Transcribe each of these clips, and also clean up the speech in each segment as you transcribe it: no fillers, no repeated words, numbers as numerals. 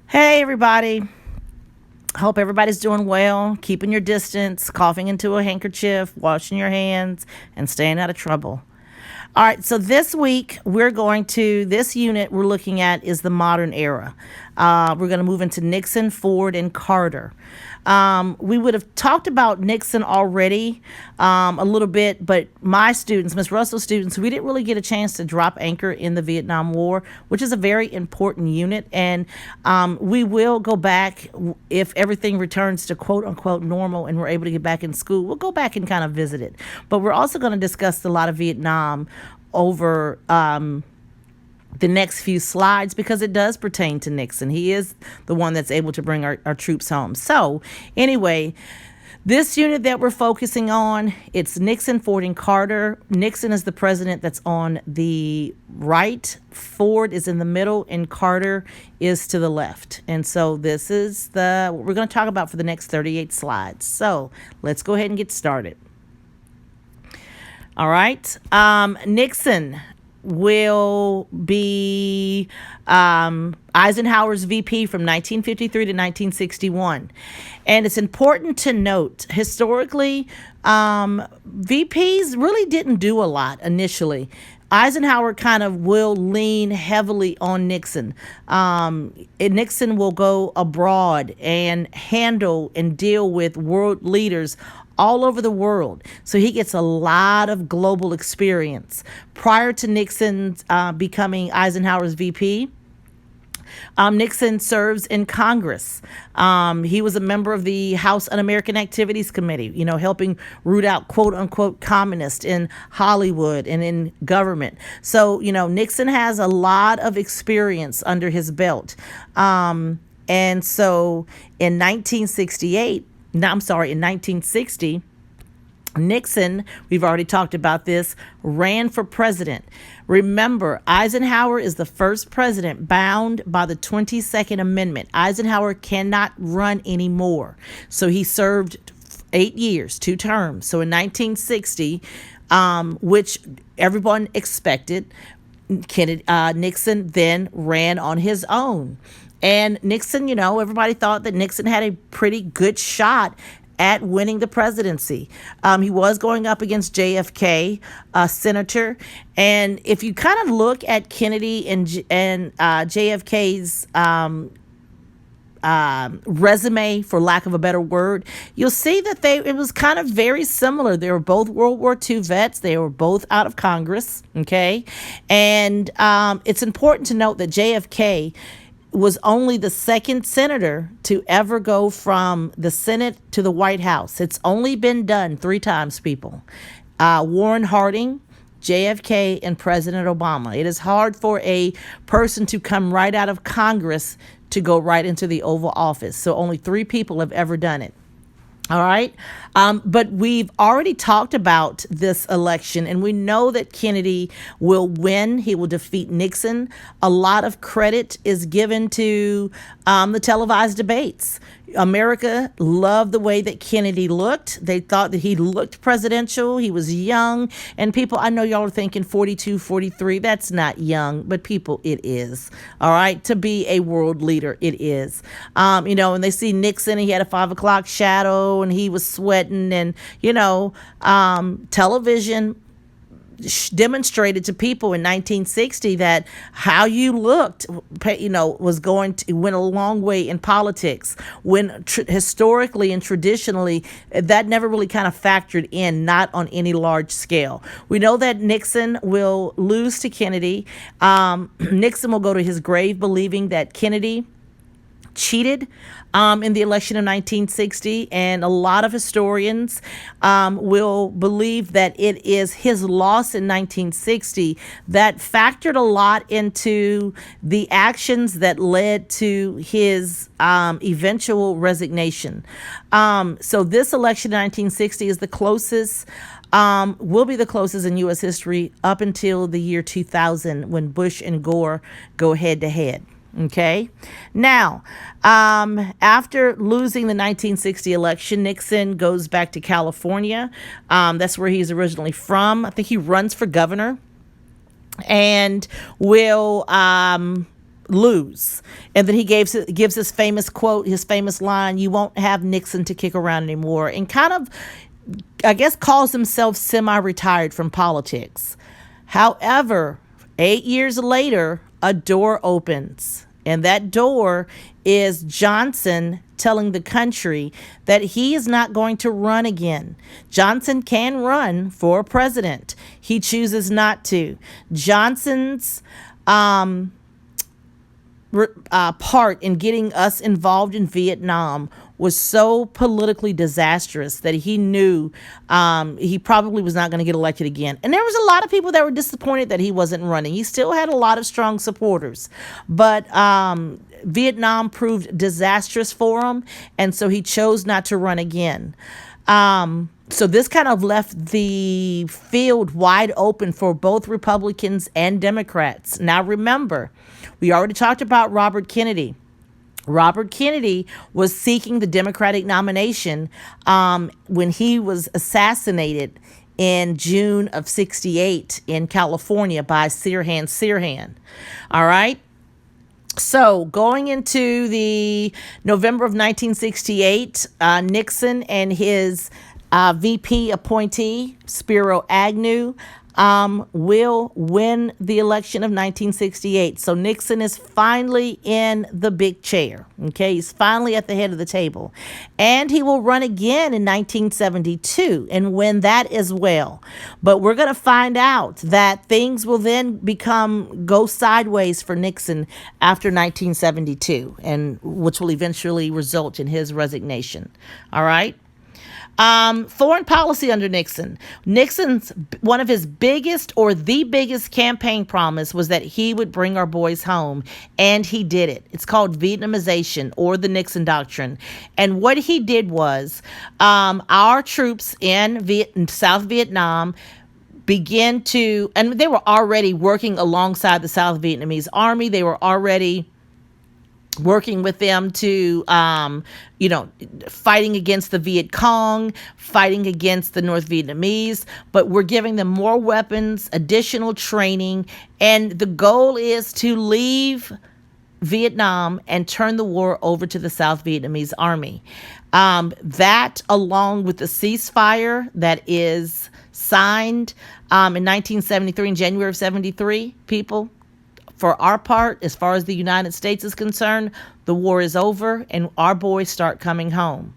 Hey, everybody. Hope everybody's doing well, keeping your distance, coughing into a handkerchief, washing your hands, and staying out of trouble. All right, so this week this unit we're looking at is the modern era. We're going to move into Nixon, Ford, and Carter. We would have talked about Nixon already a little bit, but my students, Miss Russell's students, we didn't really get a chance to drop anchor in the Vietnam War, which is a very important unit. And we will go back if everything returns to quote unquote normal and we're able to get back in school. We'll go back and kind of visit it. But we're also going to discuss a lot of Vietnam over the next few slides because it does pertain to Nixon. He is the one that's able to bring our troops home. So anyway, this unit that we're focusing on, it's Nixon, Ford, and Carter. Nixon is the president that's on the right. Ford is in the middle, and Carter is to the left. And so this is what we're going to talk about for the next 38 slides. So let's go ahead and get started. All right. Nixon will be Eisenhower's VP from 1953 to 1961. And it's important to note, historically, VPs really didn't do a lot initially. Eisenhower kind of will lean heavily on Nixon. Nixon will go abroad and handle and deal with world leaders all over the world. So he gets a lot of global experience. Prior to Nixon becoming Eisenhower's VP, Nixon serves in Congress. He was a member of the House Un-American Activities Committee, helping root out quote unquote communists in Hollywood and in government. So, Nixon has a lot of experience under his belt. And so in 1960, Nixon, we've already talked about this, ran for president. Remember, Eisenhower is the first president bound by the 22nd Amendment. Eisenhower cannot run anymore. So he served 8 years, 2 terms. So in 1960, which everyone expected, Nixon then ran on his own. And Nixon, everybody thought that Nixon had a pretty good shot at winning the presidency. He was going up against JFK, a senator. And if you kind of look at Kennedy and JFK's resume, for lack of a better word, you'll see that it was kind of very similar. They were both World War II vets. They were both out of Congress. Okay. And it's important to note that JFK was only the second senator to ever go from the Senate to the White House. It's only been done 3 times, people. Warren Harding, JFK, and President Obama. It is hard for a person to come right out of Congress to go right into the Oval Office. So only 3 people have ever done it. All right. But we've already talked about this election, and we know that Kennedy will win. He will defeat Nixon. A lot of credit is given to the televised debates. America loved the way that Kennedy looked. They thought that he looked presidential. He was young. And people, I know y'all are thinking 42, 43. That's not young, but people, it is. All right. To be a world leader, it is. And they see Nixon, he had a 5 o'clock shadow and he was sweating, and, television demonstrated to people in 1960 that how you looked, was went a long way in politics. When historically and traditionally, that never really kind of factored in, not on any large scale. We know that Nixon will lose to Kennedy. Nixon will go to his grave believing that Kennedy cheated in the election of 1960, and a lot of historians will believe that it is his loss in 1960 that factored a lot into the actions that led to his eventual resignation. So this election in 1960 is the closest, will be the closest in U.S. history up until the year 2000, when Bush and Gore go head to head. Okay. Now, after losing the 1960 election, Nixon goes back to California. That's where he's originally from. I think he runs for governor and will lose. And then he gives his famous quote, his famous line, "You won't have Nixon to kick around anymore," and kind of, I guess, calls himself semi-retired from politics. However, 8 years later, a door opens. And that door is Johnson telling the country that he is not going to run again. Johnson can run for president. He chooses not to. Johnson's part in getting us involved in Vietnam was so politically disastrous that he knew he probably was not going to get elected again. And there was a lot of people that were disappointed that he wasn't running. He still had a lot of strong supporters, but Vietnam proved disastrous for him, and so he chose not to run again. So this kind of left the field wide open for both Republicans and Democrats. Now remember, we already talked about Robert Kennedy. Robert Kennedy was seeking the Democratic nomination when he was assassinated in June of '68 in California by Sirhan. All right. So going into the November of 1968, Nixon and his VP appointee, Spiro Agnew, will win the election of 1968. So Nixon is finally in the big chair. Okay, he's finally at the head of the table. And he will run again in 1972 and win that as well. But we're going to find out that things will then go sideways for Nixon after 1972, and which will eventually result in his resignation. All right. Foreign policy under Nixon. Nixon's one of his biggest, or the biggest, campaign promise was that he would bring our boys home, and he did it. It's called Vietnamization, or the Nixon Doctrine. And what he did was our troops in South Vietnam began to, and they were already working alongside the South Vietnamese army. They were already working with them to, fighting against the Viet Cong, fighting against the North Vietnamese, but we're giving them more weapons, additional training, and the goal is to leave Vietnam and turn the war over to the South Vietnamese army. That, along with the ceasefire that is signed in 1973, in January of 73, people, for our part, as far as the United States is concerned, the war is over and our boys start coming home.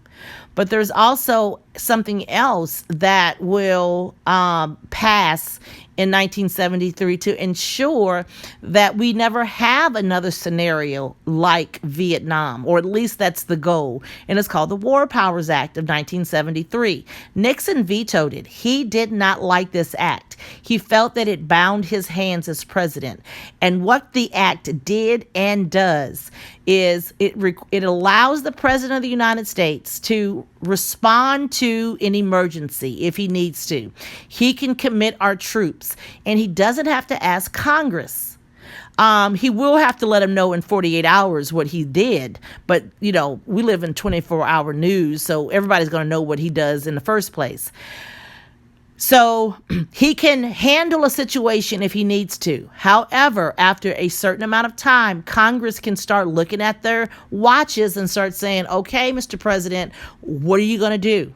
But there's also something else that will pass in 1973 to ensure that we never have another scenario like Vietnam, or at least that's the goal. And it's called the War Powers Act of 1973. Nixon vetoed it. He did not like this act. He felt that it bound his hands as president. And what the act did and does is it allows the president of the United States to respond to an emergency if he needs to. He can commit our troops, and he doesn't have to ask Congress. He will have to let them know in 48 hours what he did, but we live in 24-hour news, so everybody's going to know what he does in the first place. So he can handle a situation if he needs to. However, after a certain amount of time, Congress can start looking at their watches and start saying, okay, Mr. President, what are you going to do?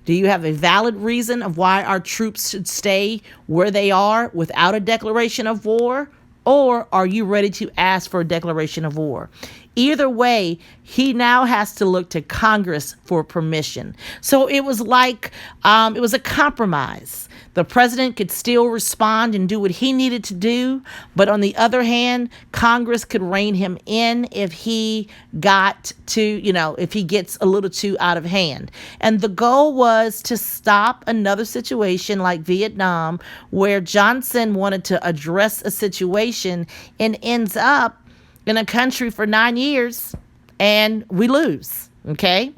Do you have a valid reason of why our troops should stay where they are without a declaration of war? Or are you ready to ask for a declaration of war? Either way, he now has to look to Congress for permission. So it was like, it was a compromise. The president could still respond and do what he needed to do. But on the other hand, Congress could rein him in if he got to, if he gets a little too out of hand. And the goal was to stop another situation like Vietnam, where Johnson wanted to address a situation and ends up in a country for 9 years and we lose. Okay.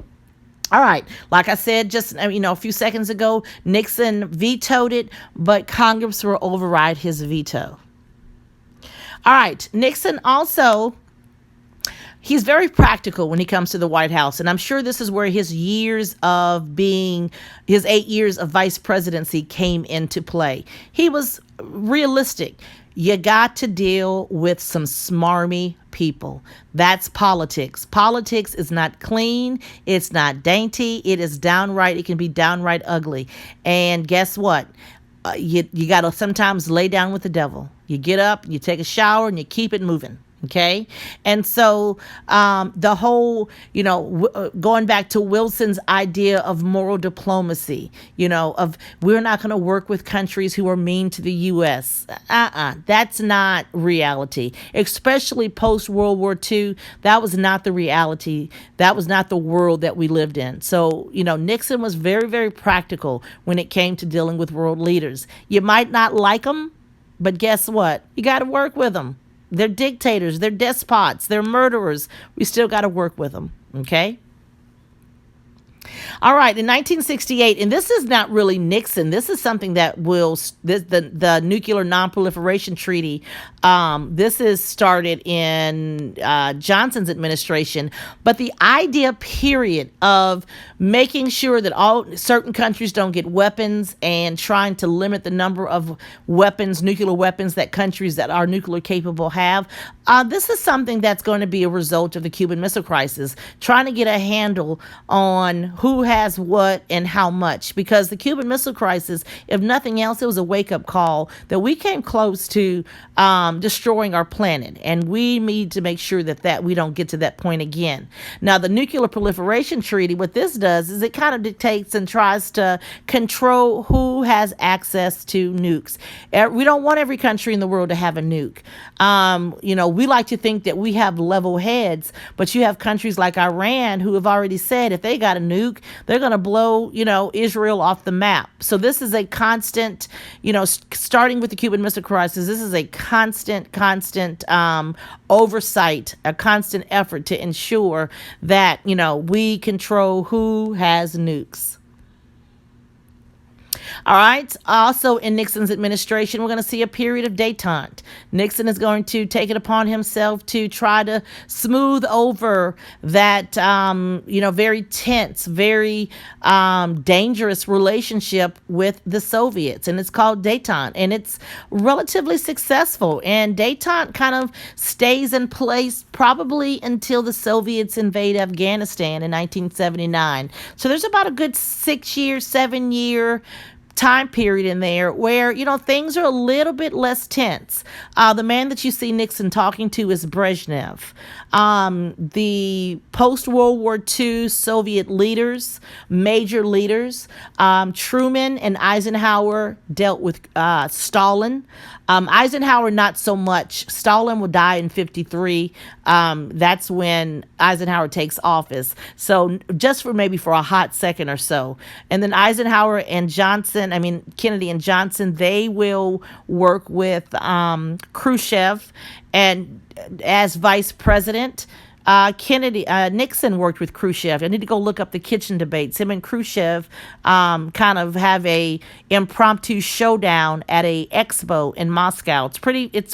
All right. Like I said just a few seconds ago, Nixon vetoed it, but Congress will override his veto. All right. Nixon also, he's very practical when he comes to the White House. And I'm sure this is where his 8 years of vice presidency came into play. He was realistic. You got to deal with some smarmy people. That's politics. Politics is not clean. It's not dainty. It is downright, it can be downright ugly. And guess what? You got to sometimes lay down with the devil. You get up, you take a shower, and you keep it moving. Okay. And so the whole, going back to Wilson's idea of moral diplomacy, of we're not going to work with countries who are mean to the U.S. That's not reality, especially post World War II. That was not the reality. That was not the world that we lived in. So, Nixon was very, very practical when it came to dealing with world leaders. You might not like them, but guess what? You got to work with them. They're dictators, they're despots, they're murderers. We still got to work with them, okay? All right, in 1968, and this is not really Nixon. This is something that the Nuclear Nonproliferation Treaty. This is started in Johnson's administration, but the idea, period, of making sure that all certain countries don't get weapons and trying to limit the number of weapons, nuclear weapons, that countries that are nuclear capable have. This is something that's going to be a result of the Cuban Missile Crisis, trying to get a handle on who has what and how much, because the Cuban Missile Crisis, if nothing else, it was a wake-up call that we came close to destroying our planet, and we need to make sure that we don't get to that point again. Now, the Nuclear Proliferation Treaty, what this does is it kind of dictates and tries to control who has access to nukes. We don't want every country in the world to have a nuke. We like to think that we have level heads, but you have countries like Iran who have already said if they got a nuke, they're going to blow, Israel off the map. So this is a constant, starting with the Cuban Missile Crisis, this is a constant oversight, a constant effort to ensure that, we control who has nukes. All right. Also, in Nixon's administration, we're going to see a period of détente. Nixon is going to take it upon himself to try to smooth over that, very tense, very dangerous relationship with the Soviets. And it's called détente. And it's relatively successful. And détente kind of stays in place probably until the Soviets invade Afghanistan in 1979. So there's about a good 7-year time period in there where, things are a little bit less tense. The man that you see Nixon talking to is Brezhnev. The post-World War II Soviet leaders, major leaders, Truman and Eisenhower dealt with Stalin. Eisenhower, not so much. Stalin will die in 1953. That's when Eisenhower takes office. So just for a hot second or so. And then Eisenhower and Kennedy and Johnson, they will work with Khrushchev. And as vice president, Nixon worked with Khrushchev. I need to go look up the kitchen debates. Him and Khrushchev kind of have a impromptu showdown at a expo in Moscow. It's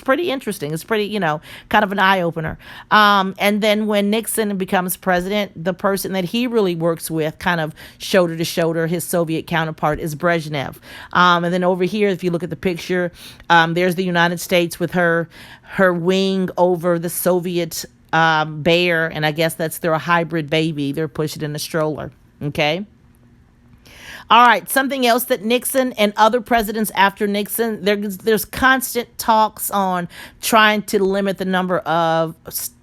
pretty interesting. It's pretty, kind of an eye opener. And then when Nixon becomes president, the person that he really works with, kind of shoulder to shoulder, his Soviet counterpart, is Brezhnev. And then over here, if you look at the picture, there's the United States with her wing over the Soviet bear, and I guess that's their hybrid baby. They're pushing in a stroller. Okay. All right. Something else that Nixon and other presidents after Nixon, there's constant talks on trying to limit the number of,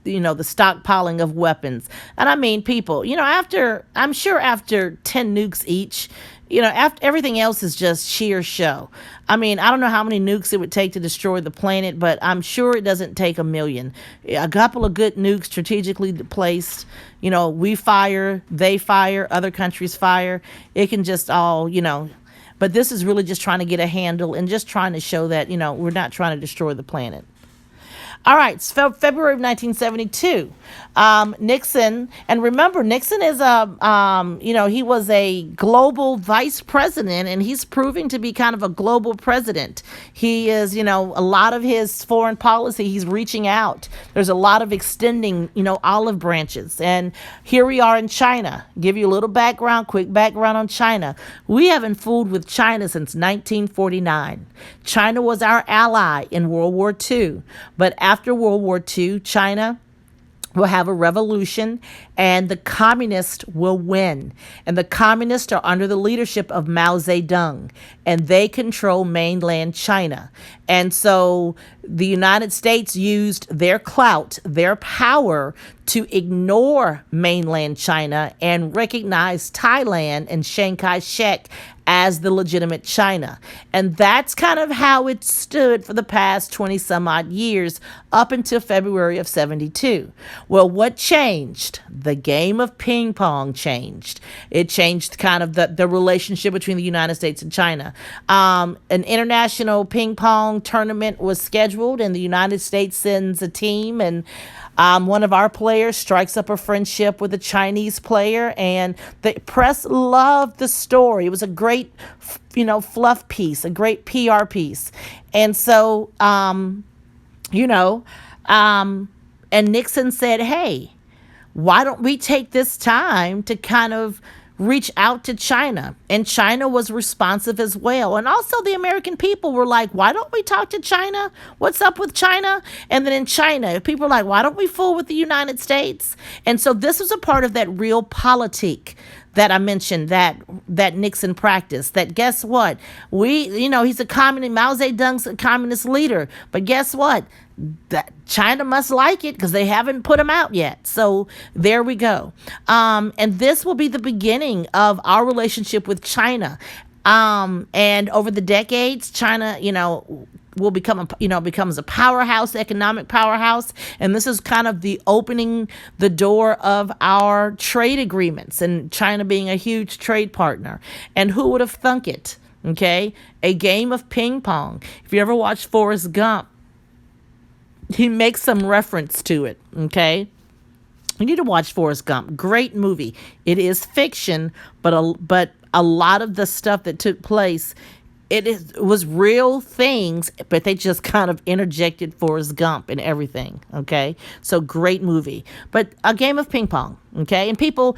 the stockpiling of weapons. And people, I'm sure after 10 nukes each, after everything else is just sheer show. I don't know how many nukes it would take to destroy the planet, but I'm sure it doesn't take 1 million. A couple of good nukes strategically placed, we fire, they fire, other countries fire. It can just all, but this is really just trying to get a handle and just trying to show that, we're not trying to destroy the planet. All right, so February of 1972, Nixon, and remember, Nixon is he was a global vice president, and he's proving to be kind of a global president. He is, a lot of his foreign policy, he's reaching out. There's a lot of extending, olive branches. And here we are in China. Give you a little background, quick background on China. We haven't fooled with China since 1949. China was our ally in World War II, but after World War II, China will have a revolution and the communists will win. And the communists are under the leadership of Mao Zedong, and they control mainland China. And so the United States used their clout, their power, to ignore mainland China and recognize Thailand and Chiang Kai-shek as the legitimate China. And that's kind of how it stood for the past 20 some odd years up until February of 72. Well, what changed? The game of ping pong changed. It changed kind of the relationship between the United States and China. An international ping pong tournament was scheduled, and the United States sends a team, and one of our players strikes up a friendship with a Chinese player, and the press loved the story. It was a great, fluff piece, a great PR piece. And so, and Nixon said, hey, why don't we take this time to kind of reach out to China? And China was responsive as well. And also the American people were like, why don't we talk to China? What's up with China? And then in China, people were like, why don't we fool with the United States? And so this was a part of that realpolitik that I mentioned that Nixon practiced. That guess what? He's a communist, Mao Zedong's a communist leader. But guess what? That China must like it because they haven't put him out yet. So there we go. And this will be the beginning of our relationship with China. And over the decades, China, will becomes a powerhouse, economic powerhouse. And this is kind of the opening the door of our trade agreements, and China being a huge trade partner. And who would have thunk it? Okay. A game of ping pong. If you ever watched Forrest Gump, he makes some reference to it. Okay. You need to watch Forrest Gump. Great movie. It is fiction, but a lot of the stuff that took place, it was real things, but they just kind of interjected Forrest Gump and everything. Okay, so great movie. But a game of ping pong. Okay, and people,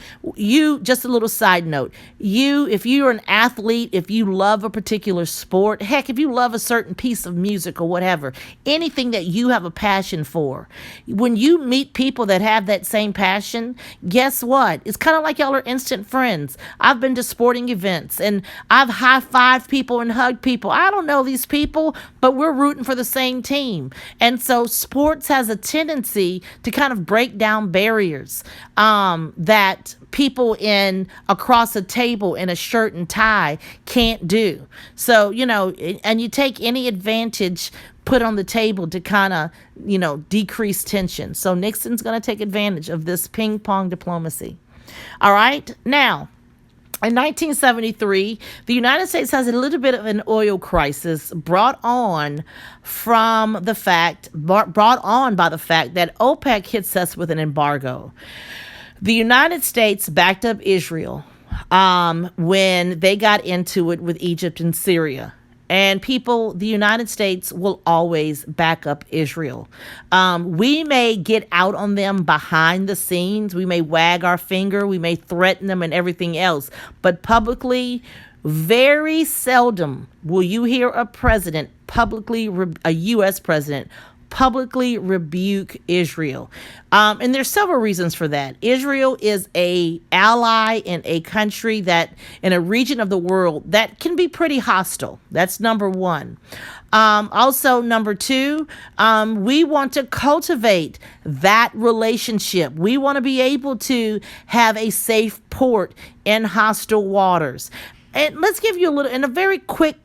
just a little side note, if you're an athlete, if you love a particular sport, heck, if you love a certain piece of music or whatever, anything that you have a passion for, when you meet people that have that same passion, guess what? It's kind of like y'all are instant friends. I've been to sporting events and I've high-fived people and hugged people. I don't know these people, but we're rooting for the same team. And so sports has a tendency to kind of break down barriers. That people across a table in a shirt and tie can't do. So, and you take any advantage put on the table to kind of, decrease tension. So Nixon's going to take advantage of this ping pong diplomacy. All right. Now, in 1973, the United States has a little bit of an oil crisis brought on by the fact that OPEC hits us with an embargo. The United States backed up Israel when they got into it with Egypt and Syria. And the United States will always back up Israel. We may get out on them behind the scenes. We may wag our finger. We may threaten them and everything else. But publicly, very seldom will you hear a president a U.S. president, publicly rebuke Israel. And there's several reasons for that. Israel is a ally in a country in a region of the world that can be pretty hostile. That's number one. Also, number two, we want to cultivate that relationship. We want to be able to have a safe port in hostile waters. And let's give you a very quick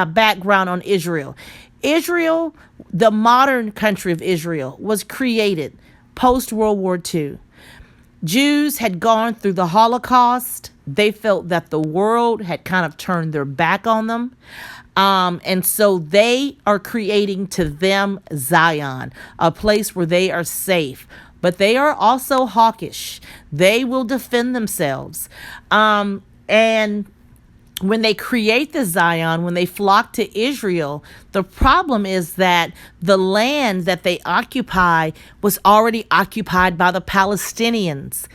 background on Israel. Israel, the modern country of Israel, was created post-World War II. Jews had gone through the Holocaust. They felt that the world had kind of turned their back on them. And so they are creating to them Zion, a place where they are safe. But they are also hawkish. They will defend themselves. And when they create the Zion, when they flock to Israel, the problem is that the land that they occupy was already occupied by the Palestinians.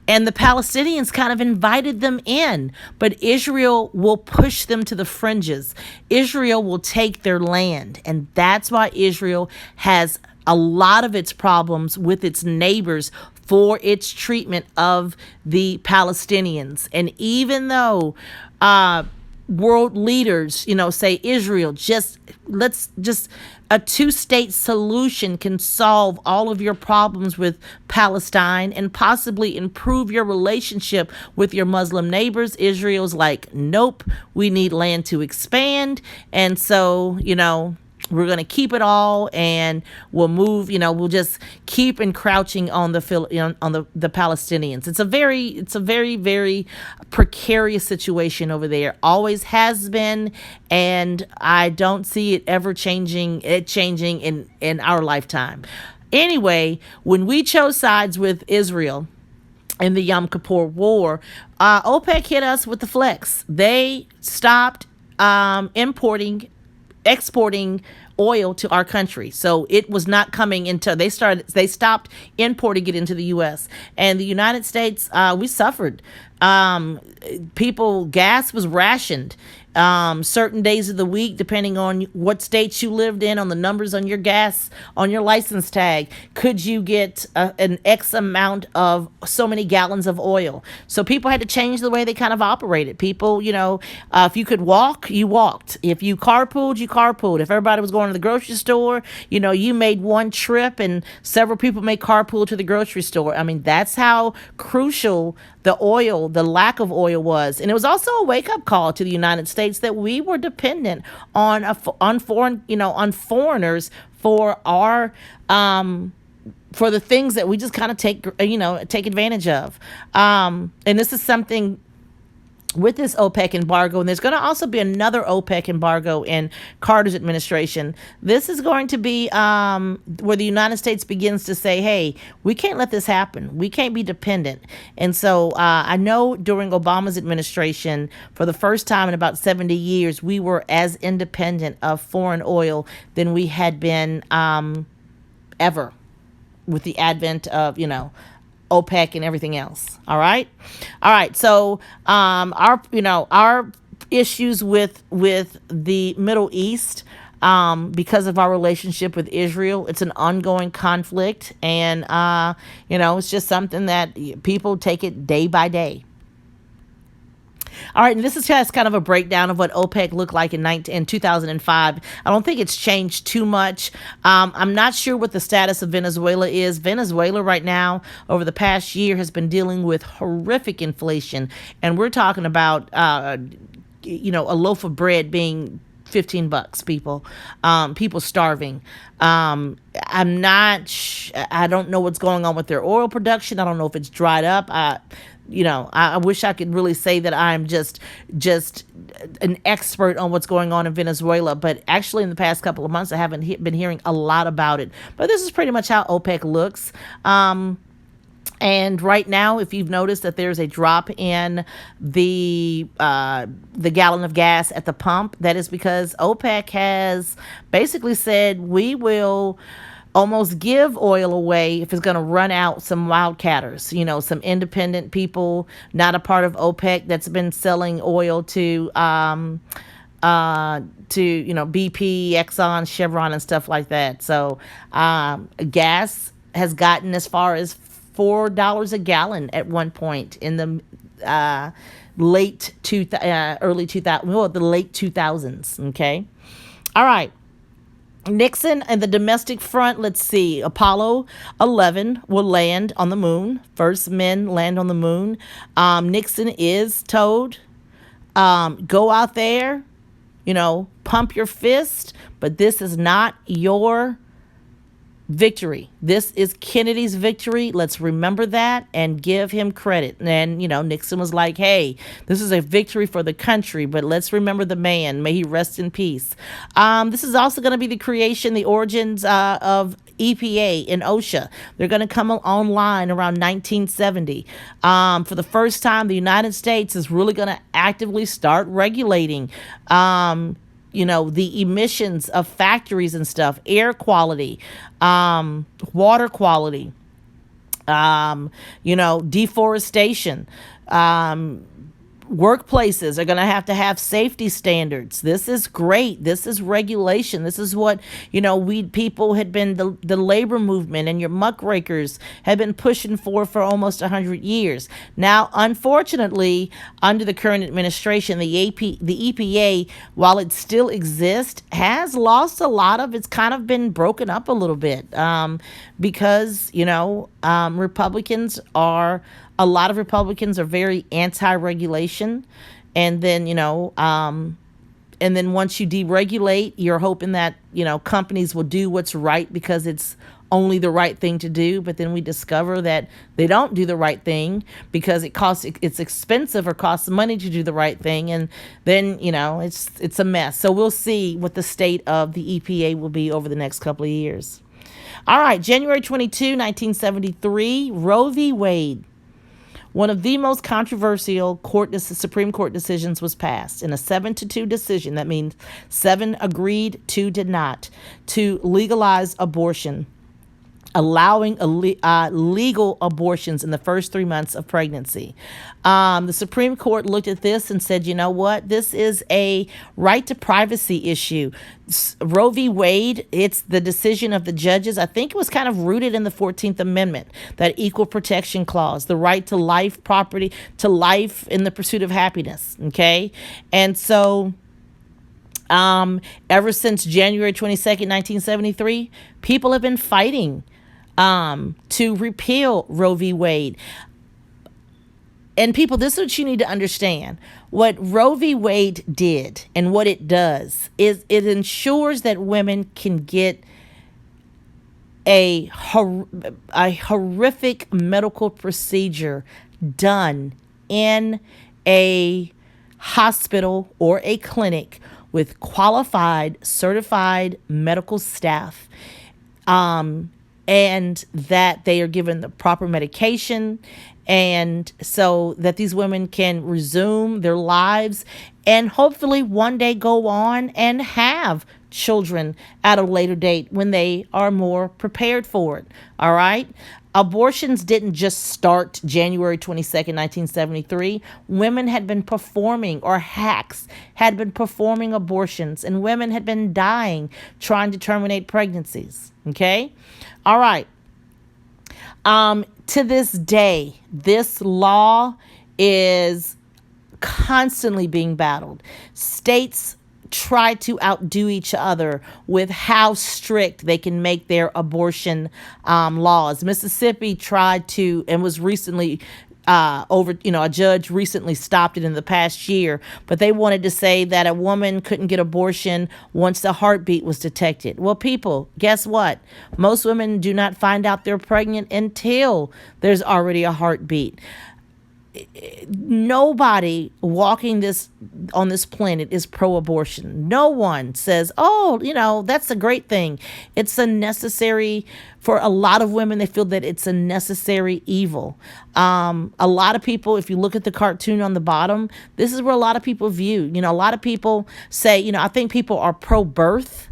And the Palestinians kind of invited them in, but Israel will push them to the fringes. Israel will take their land. And that's why Israel has a lot of its problems with its neighbors for its treatment of the Palestinians. And even though world leaders, say Israel, let's a two-state solution can solve all of your problems with Palestine and possibly improve your relationship with your Muslim neighbors. Israel's like, nope, we need land to expand. And so, we're going to keep it all, and we'll move, we'll just keep encroaching on the Palestinians. It's a very, very precarious situation over there. Always has been, and I don't see it ever changing in our lifetime. Anyway, when we chose sides with Israel in the Yom Kippur War, OPEC hit us with the flex. They stopped exporting oil to our country. So it was not coming into, they stopped importing it into the U.S. And the United States, we suffered. Gas was rationed. Certain days of the week, depending on what states you lived in, on the numbers on your gas, on your license tag, could you get an X amount of so many gallons of oil. So people had to change the way they kind of operated. People, if you could walk, you walked. If you carpooled, you carpooled. If everybody was going to the grocery store, you made one trip, and several people may carpool to the grocery store. I mean, that's how crucial the lack of oil was. And it was also a wake-up call to the United States that we were dependent on foreigners for our for the things that we just kind of take advantage of. And this is something with this OPEC embargo, and there's going to also be another OPEC embargo in Carter's administration. This is going to be where the United States begins to say, hey, we can't let this happen. We can't be dependent. And so I know during Obama's administration, for the first time in about 70 years, we were as independent of foreign oil than we had been ever, with the advent of, OPEC and everything else. All right. So our issues with the Middle East, because of our relationship with Israel, it's an ongoing conflict, and it's just something that people take it day by day. All right, and this is just kind of a breakdown of what OPEC looked like in 2005. I don't think it's changed too much. I'm not sure what the status of Venezuela is. Venezuela right now, over the past year, has been dealing with horrific inflation, and we're talking about a loaf of bread being $15, people starving. I don't know what's going on with their oil production. I don't know if it's dried up. I wish I could really say that I'm just an expert on what's going on in Venezuela, but actually in the past couple of months, I haven't been hearing a lot about it. But this is pretty much how OPEC looks. And right now, if you've noticed that there's a drop in the gallon of gas at the pump, that is because OPEC has basically said we will almost give oil away if it's going to run out some wildcatters, some independent people, not a part of OPEC, that's been selling oil to BP, Exxon, Chevron, and stuff like that. So gas has gotten as far as $4 a gallon at one point in the late 2000s. Okay. All right. Nixon and the domestic front, let's see. Apollo 11 will land on the moon. First men land on the moon. Nixon is told, go out there, pump your fist, but this is not your victory. This is Kennedy's victory. Let's remember that and give him credit. And, Nixon was like, hey, this is a victory for the country, but let's remember the man. May he rest in peace. This is also going to be the creation, the origins of EPA and OSHA. They're going to come online around 1970. For the first time, the United States is really going to actively start regulating the emissions of factories and stuff, air quality, water quality, deforestation. Workplaces are going to have safety standards. This is great. This is regulation. This is what, we people had been, the labor movement and your muckrakers had been pushing for almost 100 years. Now, unfortunately, under the current administration, the EPA, while it still exists, has lost a lot of, it's kind of been broken up a little bit, because, Republicans are, a lot of Republicans are very anti-regulation, and then once you deregulate, you're hoping that companies will do what's right because it's only the right thing to do. But then we discover that they don't do the right thing because it's expensive or costs money to do the right thing, and then it's a mess. So we'll see what the state of the EPA will be over the next couple of years. All right, January 22, 1973, Roe v. Wade. One of the most controversial Supreme Court decisions was passed in a 7-2 decision. That means 7 agreed, 2 did not, to legalize abortion, allowing legal abortions in the first 3 months of pregnancy. The Supreme Court looked at this and said, you know what? This is a right to privacy issue. Roe v. Wade, it's the decision of the judges. I think it was kind of rooted in the 14th Amendment, that equal protection clause, the right to life, property, to life in the pursuit of happiness. Okay. And so ever since January 22nd, 1973, people have been fighting to repeal Roe v. Wade. And people, this is what you need to understand. What Roe v. Wade did and what it does is it ensures that women can get a horrific medical procedure done in a hospital or a clinic with qualified, certified medical staff. And that they are given the proper medication, and so that these women can resume their lives and hopefully one day go on and have children at a later date when they are more prepared for it. All right. Abortions didn't just start January 22nd, 1973. Women had been performing, or hacks had been performing abortions, and women had been dying trying to terminate pregnancies. Okay. All right. To this day, this law is constantly being battled. States try to outdo each other with how strict they can make their abortion laws. Mississippi tried to, and was recently a judge recently stopped it in the past year, but they wanted to say that a woman couldn't get abortion once the heartbeat was detected. Well, people, guess what? Most women do not find out they're pregnant until there's already a heartbeat. Nobody walking on this planet is pro-abortion. No one says, oh, that's a great thing. It's a necessary, for a lot of women, they feel that it's a necessary evil. A lot of people, if you look at the cartoon on the bottom, this is where a lot of people view, a lot of people say, I think people are pro-birth,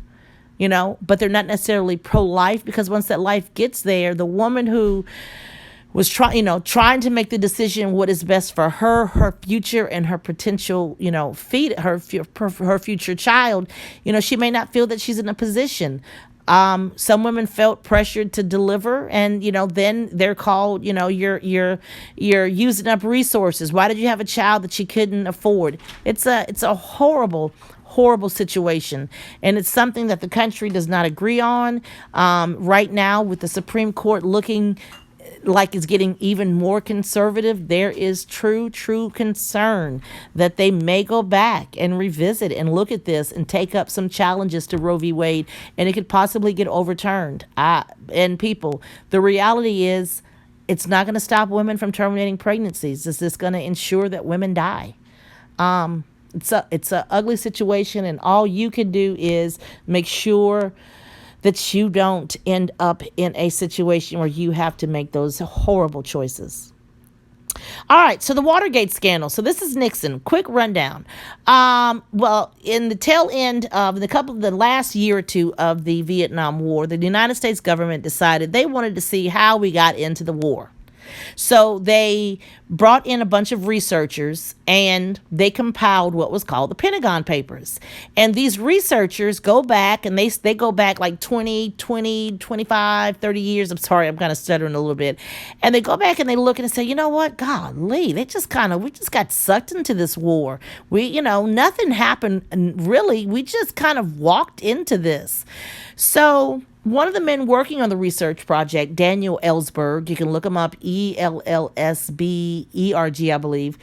but they're not necessarily pro-life, because once that life gets there, the woman who was trying to make the decision what is best for her future, and her potential, her future child, she may not feel that she's in a position. Some women felt pressured to deliver, and then they're called, you're using up resources. Why did you have a child that you couldn't afford? It's a horrible situation, and it's something that the country does not agree on. Right now, with the Supreme Court looking like is getting even more conservative, there is true concern that they may go back and revisit and look at this and take up some challenges to Roe v. Wade, and it could possibly get overturned. And people, the reality is, it's not going to stop women from terminating pregnancies. It's just going to ensure that women die. It's a ugly situation, and all you can do is make sure that you don't end up in a situation where you have to make those horrible choices. All right, so the Watergate scandal. So this is Nixon. Quick rundown. Well, in the tail end of the last year or two of the Vietnam War, the United States government decided they wanted to see how we got into the war. So they brought in a bunch of researchers and they compiled what was called the Pentagon Papers. And these researchers go back and they go back like 20, 25, 30 years. I'm sorry, I'm kind of stuttering a little bit. And they go back and they look and say, you know what? Golly, we just got sucked into this war. Nothing happened really. We just kind of walked into this. So one of the men working on the research project, Daniel Ellsberg, you can look him up, Ellsberg, I believe.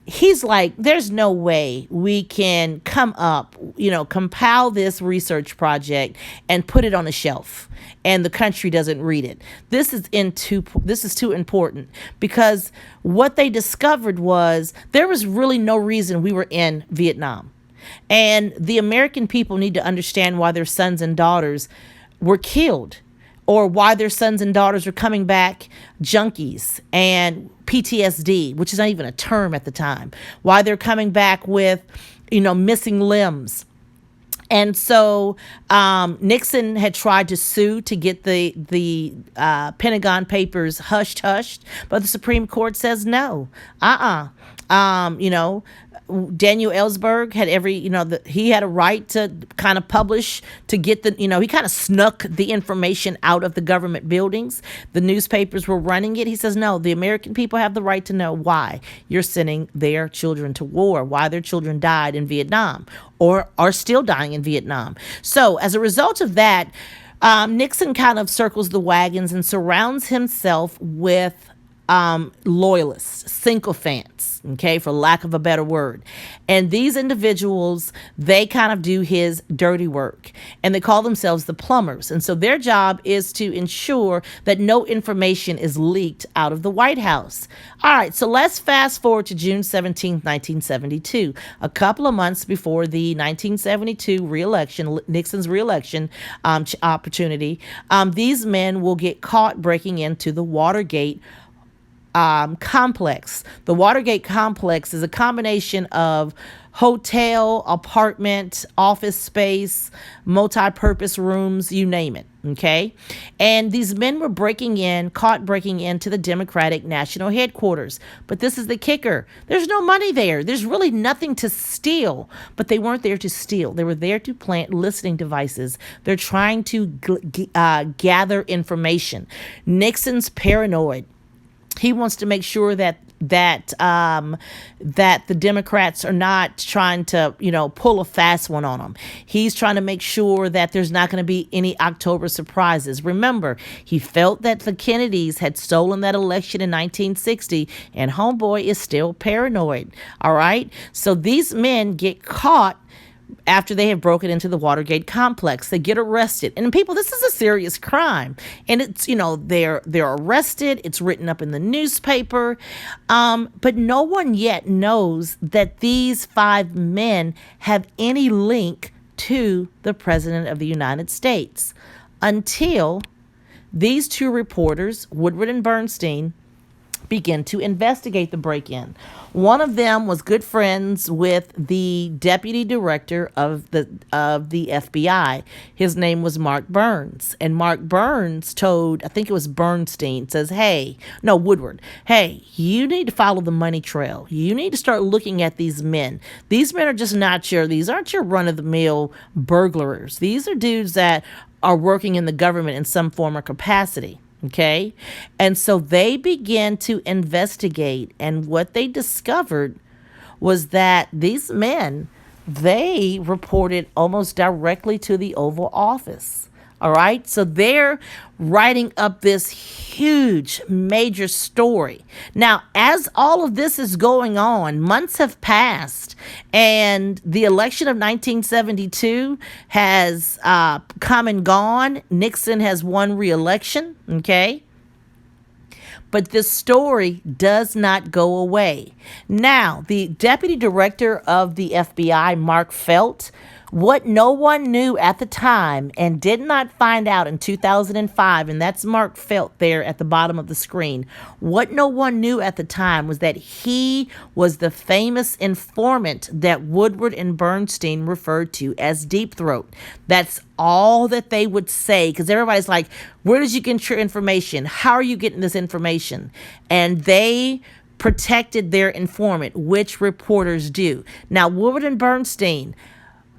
He's like, there's no way we can compile this research project and put it on a shelf and the country doesn't read it. This is too important, because what they discovered was there was really no reason we were in Vietnam. And the American people need to understand why their sons and daughters were killed, or why their sons and daughters are coming back junkies and PTSD, which is not even a term at the time, why they're coming back with, missing limbs. And so Nixon had tried to sue to get the Pentagon Papers hushed, but the Supreme Court says no. Daniel Ellsberg had he had a right to kind of publish, to get he kind of snuck the information out of the government buildings. The newspapers were running it. He says, no, the American people have the right to know why you're sending their children to war, why their children died in Vietnam or are still dying in Vietnam. So as a result of that, Nixon kind of circles the wagons and surrounds himself with loyalists, sycophants, for lack of a better word. And these individuals, they kind of do his dirty work, and they call themselves the plumbers. And so their job is to ensure that no information is leaked out of the White House. All right, so let's fast forward to June 17th, 1972, a couple of months before the 1972 reelection, Nixon's reelection opportunity. These men will get caught breaking into the Watergate complex. The Watergate complex is a combination of hotel, apartment, office space, multi-purpose rooms, you name it. Okay. And these men were caught breaking into the Democratic National Headquarters. But this is the kicker. There's no money there. There's really nothing to steal. But they weren't there to steal. They were there to plant listening devices. They're trying to gather information. Nixon's paranoid. He wants to make sure that the Democrats are not trying to, pull a fast one on them. He's trying to make sure that there's not going to be any October surprises. Remember, he felt that the Kennedys had stolen that election in 1960, and homeboy is still paranoid. All right. So these men get caught after they have broken into the Watergate complex. They get arrested. And people, this is a serious crime. And it's, they're arrested. It's written up in the newspaper. But no one yet knows that these 5 men have any link to the President of the United States until these 2 reporters, Woodward and Bernstein, begin to investigate the break-in. One of them was good friends with the deputy director of the FBI. His name was Mark Burns. And Mark Burns told, I think it was Bernstein, says, Woodward, hey, you need to follow the money trail. You need to start looking at these men. These men are just these aren't your run-of-the-mill burglars. These are dudes that are working in the government in some form or capacity. Okay. And so they began to investigate. And what they discovered was that these men, they reported almost directly to the Oval Office. All right. So they're writing up this huge major story. Now, as all of this is going on, months have passed, and the election of 1972 has come and gone. Nixon has won re-election. Okay. But this story does not go away. Now, the deputy director of the FBI, Mark Felt, what no one knew at the time and did not find out in 2005, and that's Mark Felt there at the bottom of the screen. What no one knew at the time was that he was the famous informant that Woodward and Bernstein referred to as Deep Throat. That's all that they would say, because everybody's like, where did you get your information? How are you getting this information? And they protected their informant, which reporters do. Now, Woodward and Bernstein,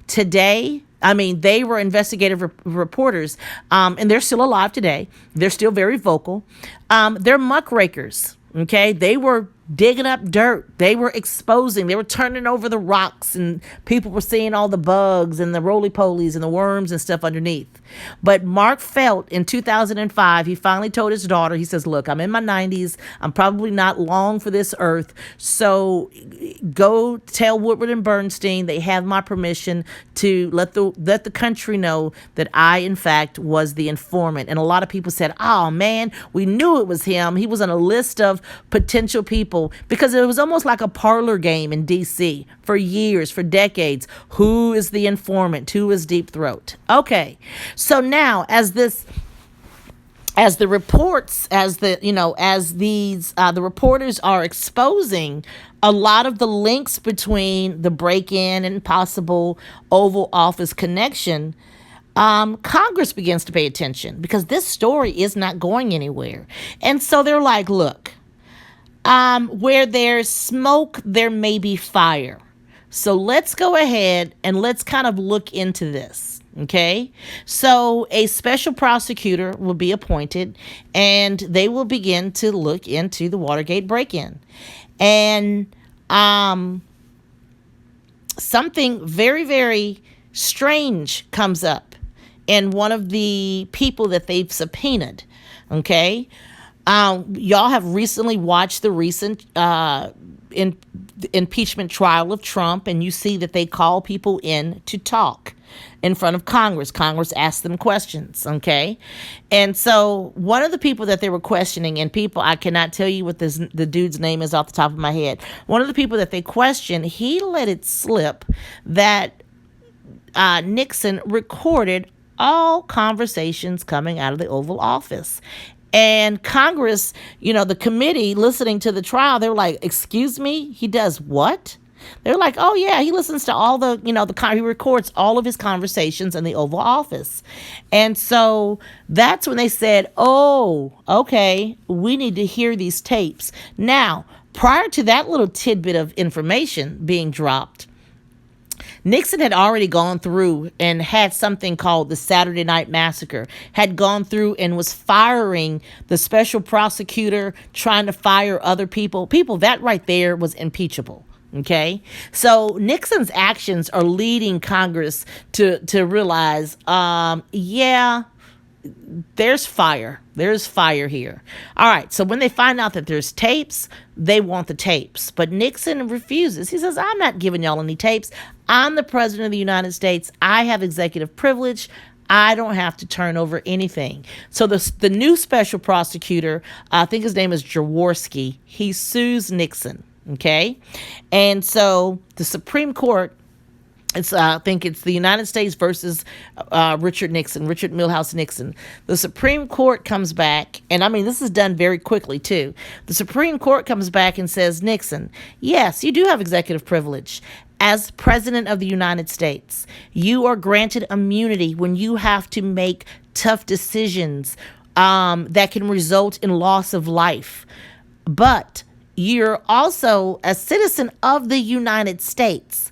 today, I mean, they were investigative reporters, and they're still alive today. They're still very vocal. They're muckrakers. Okay, they were digging up dirt. They were exposing. They were turning over the rocks, and people were seeing all the bugs and the roly-polies and the worms and stuff underneath. But Mark Felt in 2005, he finally told his daughter, he says, look, I'm in my 90s. I'm probably not long for this earth. So go tell Woodward and Bernstein they have my permission to let the country know that I, in fact, was the informant. And a lot of people said, oh, man, we knew it was him. He was on a list of potential people, because it was almost like a parlor game in D.C. for years, for decades. Who is the informant? Who is Deep Throat? Okay, so now the reporters are exposing a lot of the links between the break-in and possible Oval Office connection, Congress begins to pay attention, because this story is not going anywhere. And so they're like, look, where there's smoke, there may be fire. So let's go ahead and let's kind of look into this. Okay, so a special prosecutor will be appointed, and they will begin to look into the Watergate break-in. And something very, very strange comes up in one of the people that they've subpoenaed. Okay, y'all have recently watched the recent impeachment trial of Trump, and you see that they call people in to talk in front of Congress. Congress asked them questions, okay? And so one of the people that they were questioning, and people, I cannot tell you what the dude's name is off the top of my head. One of the people that they questioned, he let it slip that Nixon recorded all conversations coming out of the Oval Office. And Congress, the committee listening to the trial, they were like, excuse me, he does what? They're like, oh, yeah, he listens to all he records all of his conversations in the Oval Office. And so that's when they said, oh, okay, we need to hear these tapes. Now, prior to that little tidbit of information being dropped, Nixon had already gone through and had something called the Saturday Night Massacre, had gone through and was firing the special prosecutor, trying to fire other people. That right there was impeachable. Okay, so Nixon's actions are leading Congress to realize, there's fire. There's fire here. All right, so when they find out that there's tapes, they want the tapes. But Nixon refuses. He says, I'm not giving y'all any tapes. I'm the president of the United States. I have executive privilege. I don't have to turn over anything. So the new special prosecutor, I think his name is Jaworski, he sues Nixon. Okay, and so the Supreme Court, I think it's the United States versus Richard Milhouse Nixon. The Supreme Court comes back, and I mean, this is done very quickly too. The Supreme Court comes back and says, Nixon, yes, you do have executive privilege. As president of the United States, you are granted immunity when you have to make tough decisions that can result in loss of life. But you're also a citizen of the United States.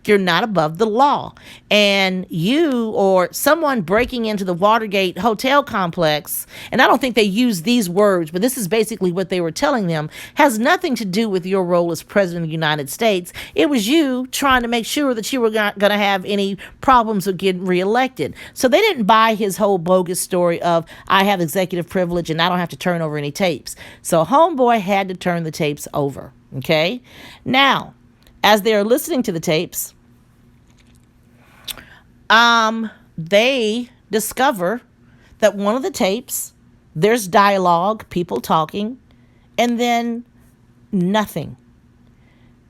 You're not above the law. And you or someone breaking into the Watergate hotel complex, and I don't think they use these words, but this is basically what they were telling them, has nothing to do with your role as president of the United States. It was you trying to make sure that you were not going to have any problems with getting reelected. So they didn't buy his whole bogus story of, I have executive privilege and I don't have to turn over any tapes. So homeboy had to turn the tapes over. Okay? Now, as they're listening to the tapes, they discover that one of the tapes, there's dialogue, people talking, and then nothing.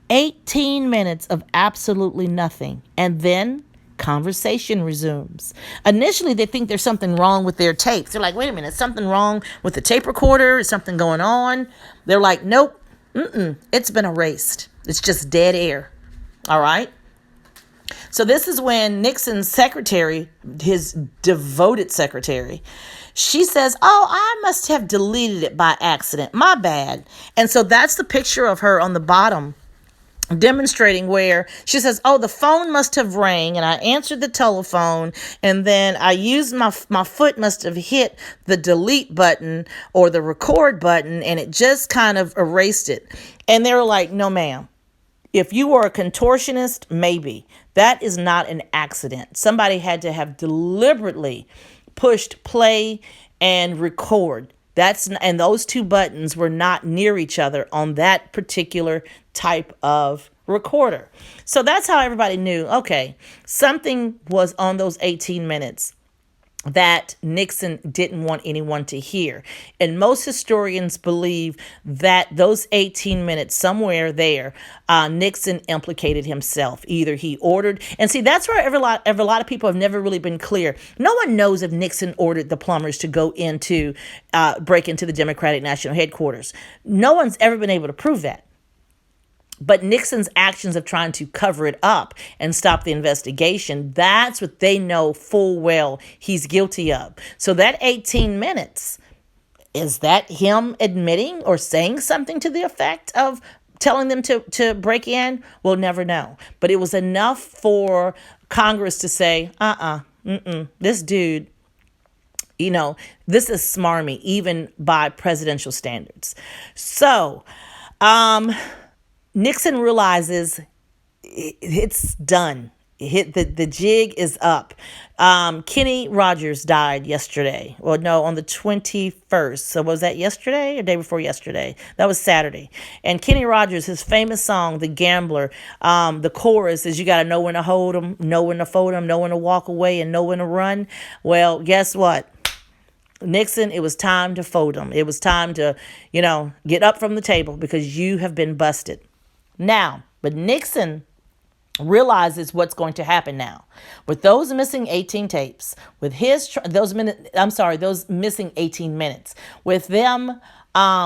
18 minutes of absolutely nothing. And then conversation resumes. Initially, they think there's something wrong with their tapes. They're like, wait a minute, something wrong with the tape recorder? Is something going on? They're like, nope, it's been erased. It's just dead air. All right? So this is when Nixon's secretary, his devoted secretary, she says, oh, I must have deleted it by accident. My bad. And so that's the picture of her on the bottom, demonstrating where she says, oh, the phone must have rang and I answered the telephone and then I used my foot must have hit the delete button or the record button and it just kind of erased it. And they were like, no, ma'am. If you were a contortionist, maybe. That is not an accident. Somebody had to have deliberately pushed play and record. And those two buttons were not near each other on that particular type of recorder. So that's how everybody knew, okay, something was on those 18 minutes that Nixon didn't want anyone to hear. And most historians believe that those 18 minutes, somewhere there, Nixon implicated himself. Either he ordered, and see, that's where a lot of people have never really been clear. No one knows if Nixon ordered the plumbers to go into, break into the Democratic National Headquarters. No one's ever been able to prove that. But Nixon's actions of trying to cover it up and stop the investigation, that's what they know full well he's guilty of. So that 18 minutes, is that him admitting or saying something to the effect of telling them to break in? We'll never know. But it was enough for Congress to say, this dude, this is smarmy, even by presidential standards. So, Nixon realizes it's done. The jig is up. Kenny Rogers died yesterday. Well, no, on the 21st. So was that yesterday or day before yesterday? That was Saturday. And Kenny Rogers, his famous song, The Gambler, the chorus is, you got to know when to hold 'em, know when to fold 'em, know when to walk away, and know when to run. Well, guess what? Nixon, it was time to fold 'em. It was time to, get up from the table because you have been busted. Now, but Nixon realizes what's going to happen now with those missing 18 tapes, with those missing 18 minutes, with them,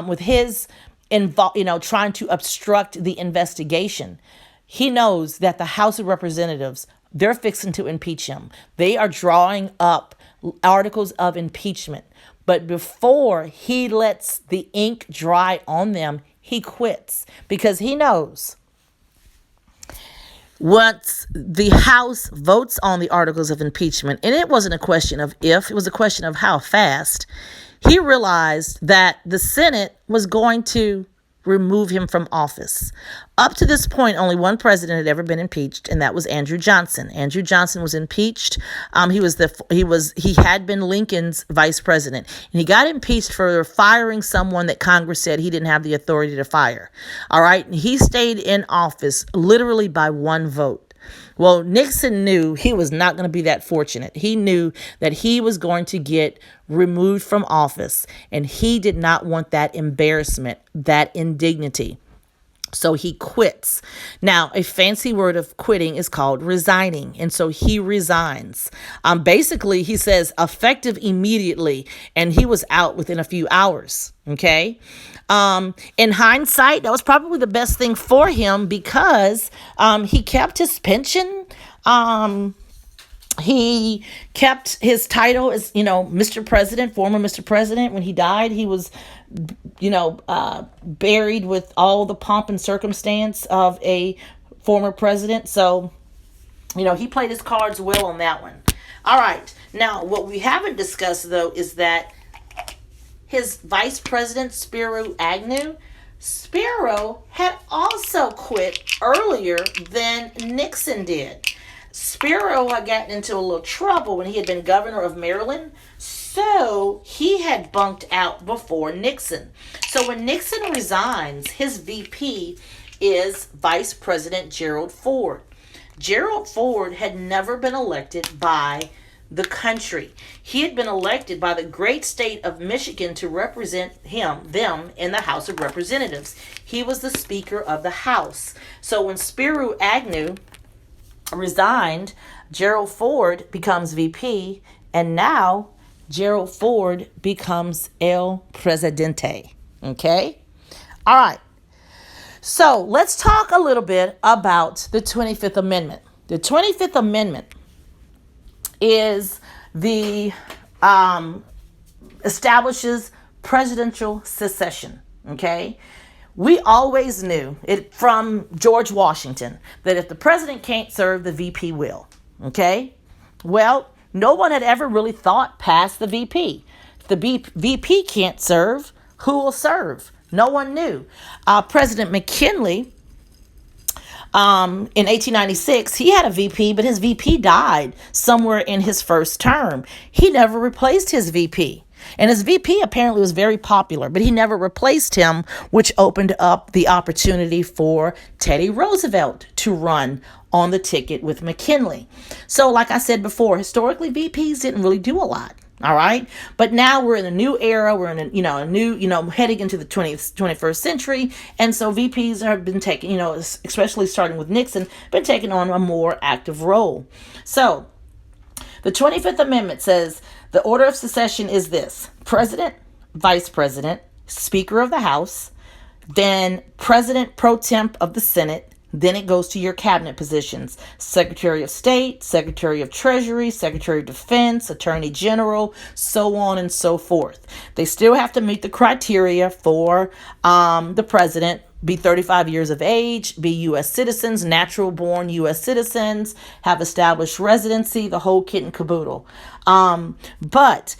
with his trying to obstruct the investigation. He knows that the House of Representatives, they're fixing to impeach him. They are drawing up articles of impeachment. But before he lets the ink dry on them, he quits because he knows once the House votes on the articles of impeachment, and it wasn't a question of if, it was a question of how fast, he realized that the Senate was going to remove him from office. Up to this point, only one president had ever been impeached, and that was Andrew Johnson. Andrew Johnson was impeached. He had been Lincoln's vice president, and he got impeached for firing someone that Congress said he didn't have the authority to fire. All right, and he stayed in office literally by one vote. Well, Nixon knew he was not going to be that fortunate. He knew that he was going to get removed from office, and he did not want that embarrassment, that indignity. So he quits. Now, a fancy word of quitting is called resigning. And so he resigns. Basically, he says effective immediately, and he was out within a few hours. Okay. In hindsight, that was probably the best thing for him because he kept his pension. He kept his title as, Mr. President, former Mr. President. When he died, he was, buried with all the pomp and circumstance of a former president. So He played his cards well on that one. All right. Now, what we haven't discussed, though, is that his vice president, Spiro Agnew, Spiro had also quit earlier than Nixon did. Spiro had gotten into a little trouble when he had been governor of Maryland, so he had bunked out before Nixon. So when Nixon resigns, his VP is Vice President Gerald Ford. Gerald Ford had never been elected by the country. He had been elected by the great state of Michigan to represent them in the House of Representatives. He was the Speaker of the House. So when Spiro Agnew resigned, Gerald Ford becomes VP, and now Gerald Ford becomes El Presidente. Okay? All right. So let's talk a little bit about the 25th Amendment. The 25th Amendment is the establishes presidential succession. Okay, we always knew it from George Washington that if the president can't serve, the VP will. Okay, well, no one had ever really thought past the VP. If the VP can't serve, who will serve? No one knew. President McKinley, in 1896, he had a VP, but his VP died somewhere in his first term. He never replaced his VP. And his VP apparently was very popular, but he never replaced him, which opened up the opportunity for Teddy Roosevelt to run on the ticket with McKinley. So like I said before, historically, VPs didn't really do a lot. All right. But now we're in a new era. We're in a new, heading into the 21st century. And so VPs have been taking, especially starting with Nixon, been taking on a more active role. So the 25th Amendment says the order of succession is this: President, Vice President, Speaker of the House, then President pro temp of the Senate. Then it goes to your cabinet positions: Secretary of State, Secretary of Treasury, Secretary of Defense, Attorney General, so on and so forth. They still have to meet the criteria for the president: be 35 years of age, be U.S. citizens, natural born U.S. citizens, have established residency, the whole kit and caboodle. But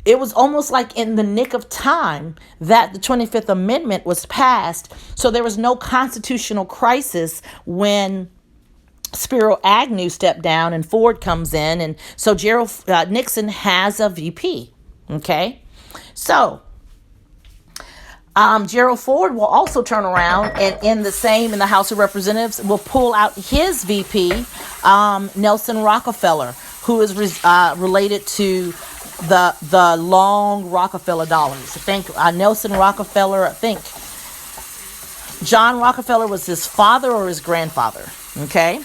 it was almost like in the nick of time that the 25th Amendment was passed. So there was no constitutional crisis when Spiro Agnew stepped down and Ford comes in. And so Nixon has a VP. Okay. So Gerald Ford will also turn around and in the House of Representatives will pull out his VP, Nelson Rockefeller, who is related to the long Rockefeller dollars. I think Nelson Rockefeller, I think John Rockefeller was his father or his grandfather. Okay.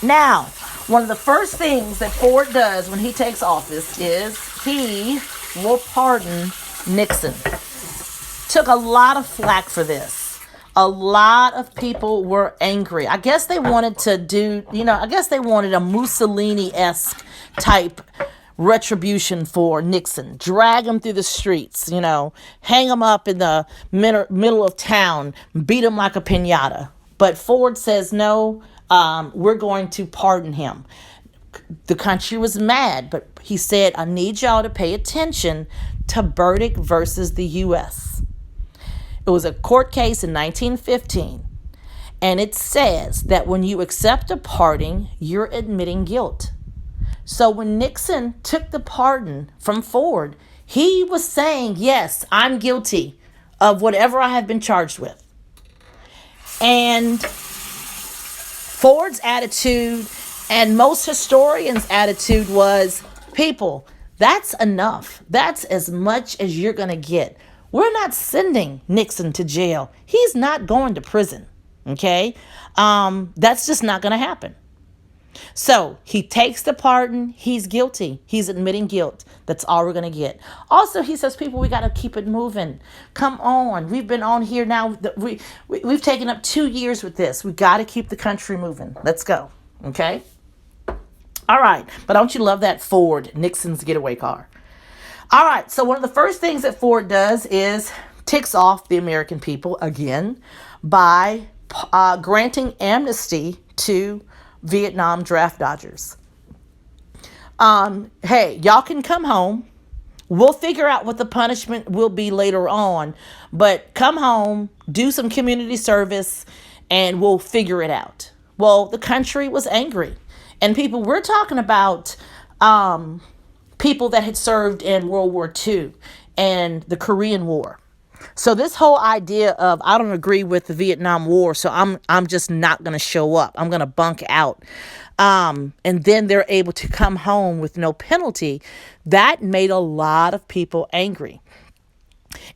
Now, one of the first things that Ford does when he takes office is he will pardon Nixon. Took a lot of flack for this. A lot of people were angry. I guess they wanted to do, they wanted a Mussolini-esque type retribution for Nixon. Drag him through the streets, hang him up in the middle of town, beat him like a piñata. But Ford says, no, we're going to pardon him. The country was mad, but he said, I need y'all to pay attention to Burdick versus the U.S. It was a court case in 1915, and it says that when you accept a pardon, you're admitting guilt. So when Nixon took the pardon from Ford, he was saying, yes, I'm guilty of whatever I have been charged with. And Ford's attitude and most historians' attitude was, people, that's enough. That's as much as you're going to get. We're not sending Nixon to jail. He's not going to prison. Okay? That's just not going to happen. So he takes the pardon. He's guilty. He's admitting guilt. That's all we're going to get. Also, he says, people, we got to keep it moving. Come on. We've been on here now. We've taken up 2 years with this. We got to keep the country moving. Let's go. Okay? All right. But don't you love that Ford, Nixon's getaway car? All right. So one of the first things that Ford does is ticks off the American people again by granting amnesty to Vietnam draft dodgers. Hey, y'all can come home. We'll figure out what the punishment will be later on, but come home, do some community service, and we'll figure it out. Well, the country was angry. And people, we're talking about people that had served in World War II and the Korean War. So this whole idea of I don't agree with the Vietnam War, so I'm just not going to show up. I'm going to bunk out. And then they're able to come home with no penalty. That made a lot of people angry.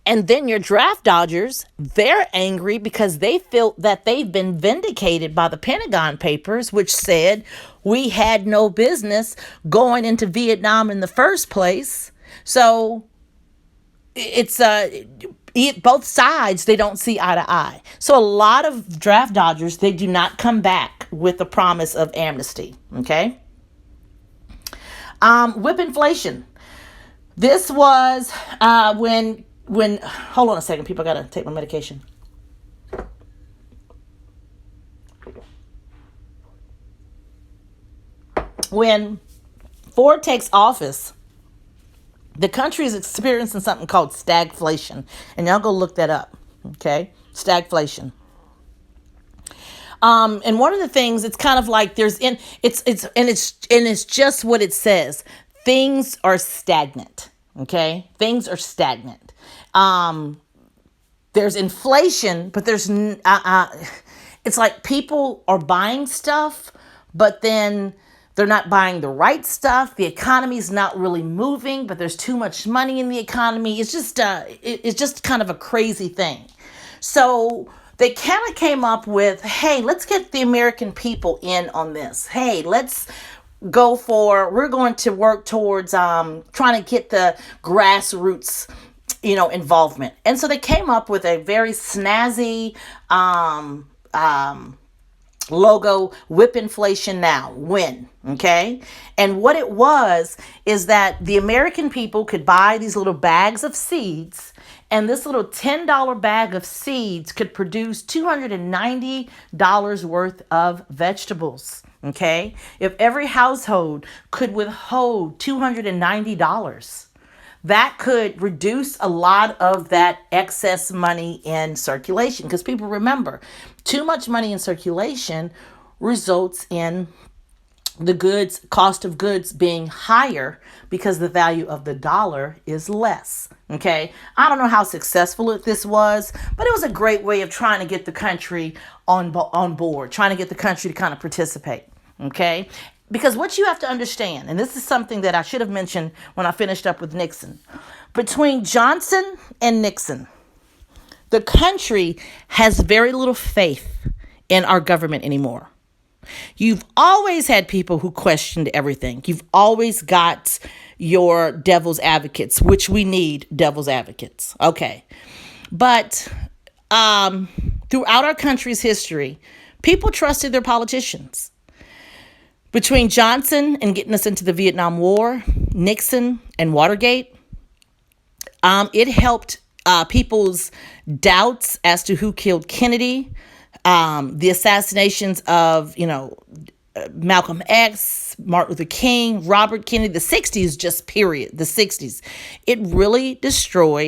And then your draft dodgers, they're angry because they feel that they've been vindicated by the Pentagon Papers, which said we had no business going into Vietnam in the first place. So it's both sides, they don't see eye to eye. So a lot of draft dodgers, they do not come back with the promise of amnesty. Okay. Whip inflation. This was when hold on a second, people, I gotta take my medication. When Ford takes office, the country is experiencing something called stagflation, and y'all go look that up. Okay, stagflation. And one of the things, it's kind of like it's just what it says. Things are stagnant. Okay, things are stagnant. There's inflation, but it's like people are buying stuff, but then they're not buying the right stuff. The economy is not really moving, but there's too much money in the economy. It's just kind of a crazy thing. So they kind of came up with, hey, let's get the American people in on this. Hey, we're going to work towards trying to get the grassroots, involvement. And so they came up with a very snazzy logo, whip inflation now, win. Okay. And what it was is that the American people could buy these little bags of seeds, and this little $10 bag of seeds could produce $290 worth of vegetables. Okay. If every household could withhold $290, that could reduce a lot of that excess money in circulation. Because people remember, too much money in circulation results in the cost of goods being higher because the value of the dollar is less. Okay. I don't know how successful this was, but it was a great way of trying to get the country on board, trying to get the country to kind of participate. Okay. Because what you have to understand, and this is something that I should have mentioned when I finished up with Nixon, between Johnson and Nixon, the country has very little faith in our government anymore. You've always had people who questioned everything. You've always got your devil's advocates, which we need devil's advocates. Okay. But throughout our country's history, people trusted their politicians. Between Johnson and getting us into the Vietnam War, Nixon and Watergate, it helped people's doubts as to who killed Kennedy, the assassinations of, Malcolm X, Martin Luther King, Robert Kennedy, the 60s, just period, the 60s. It really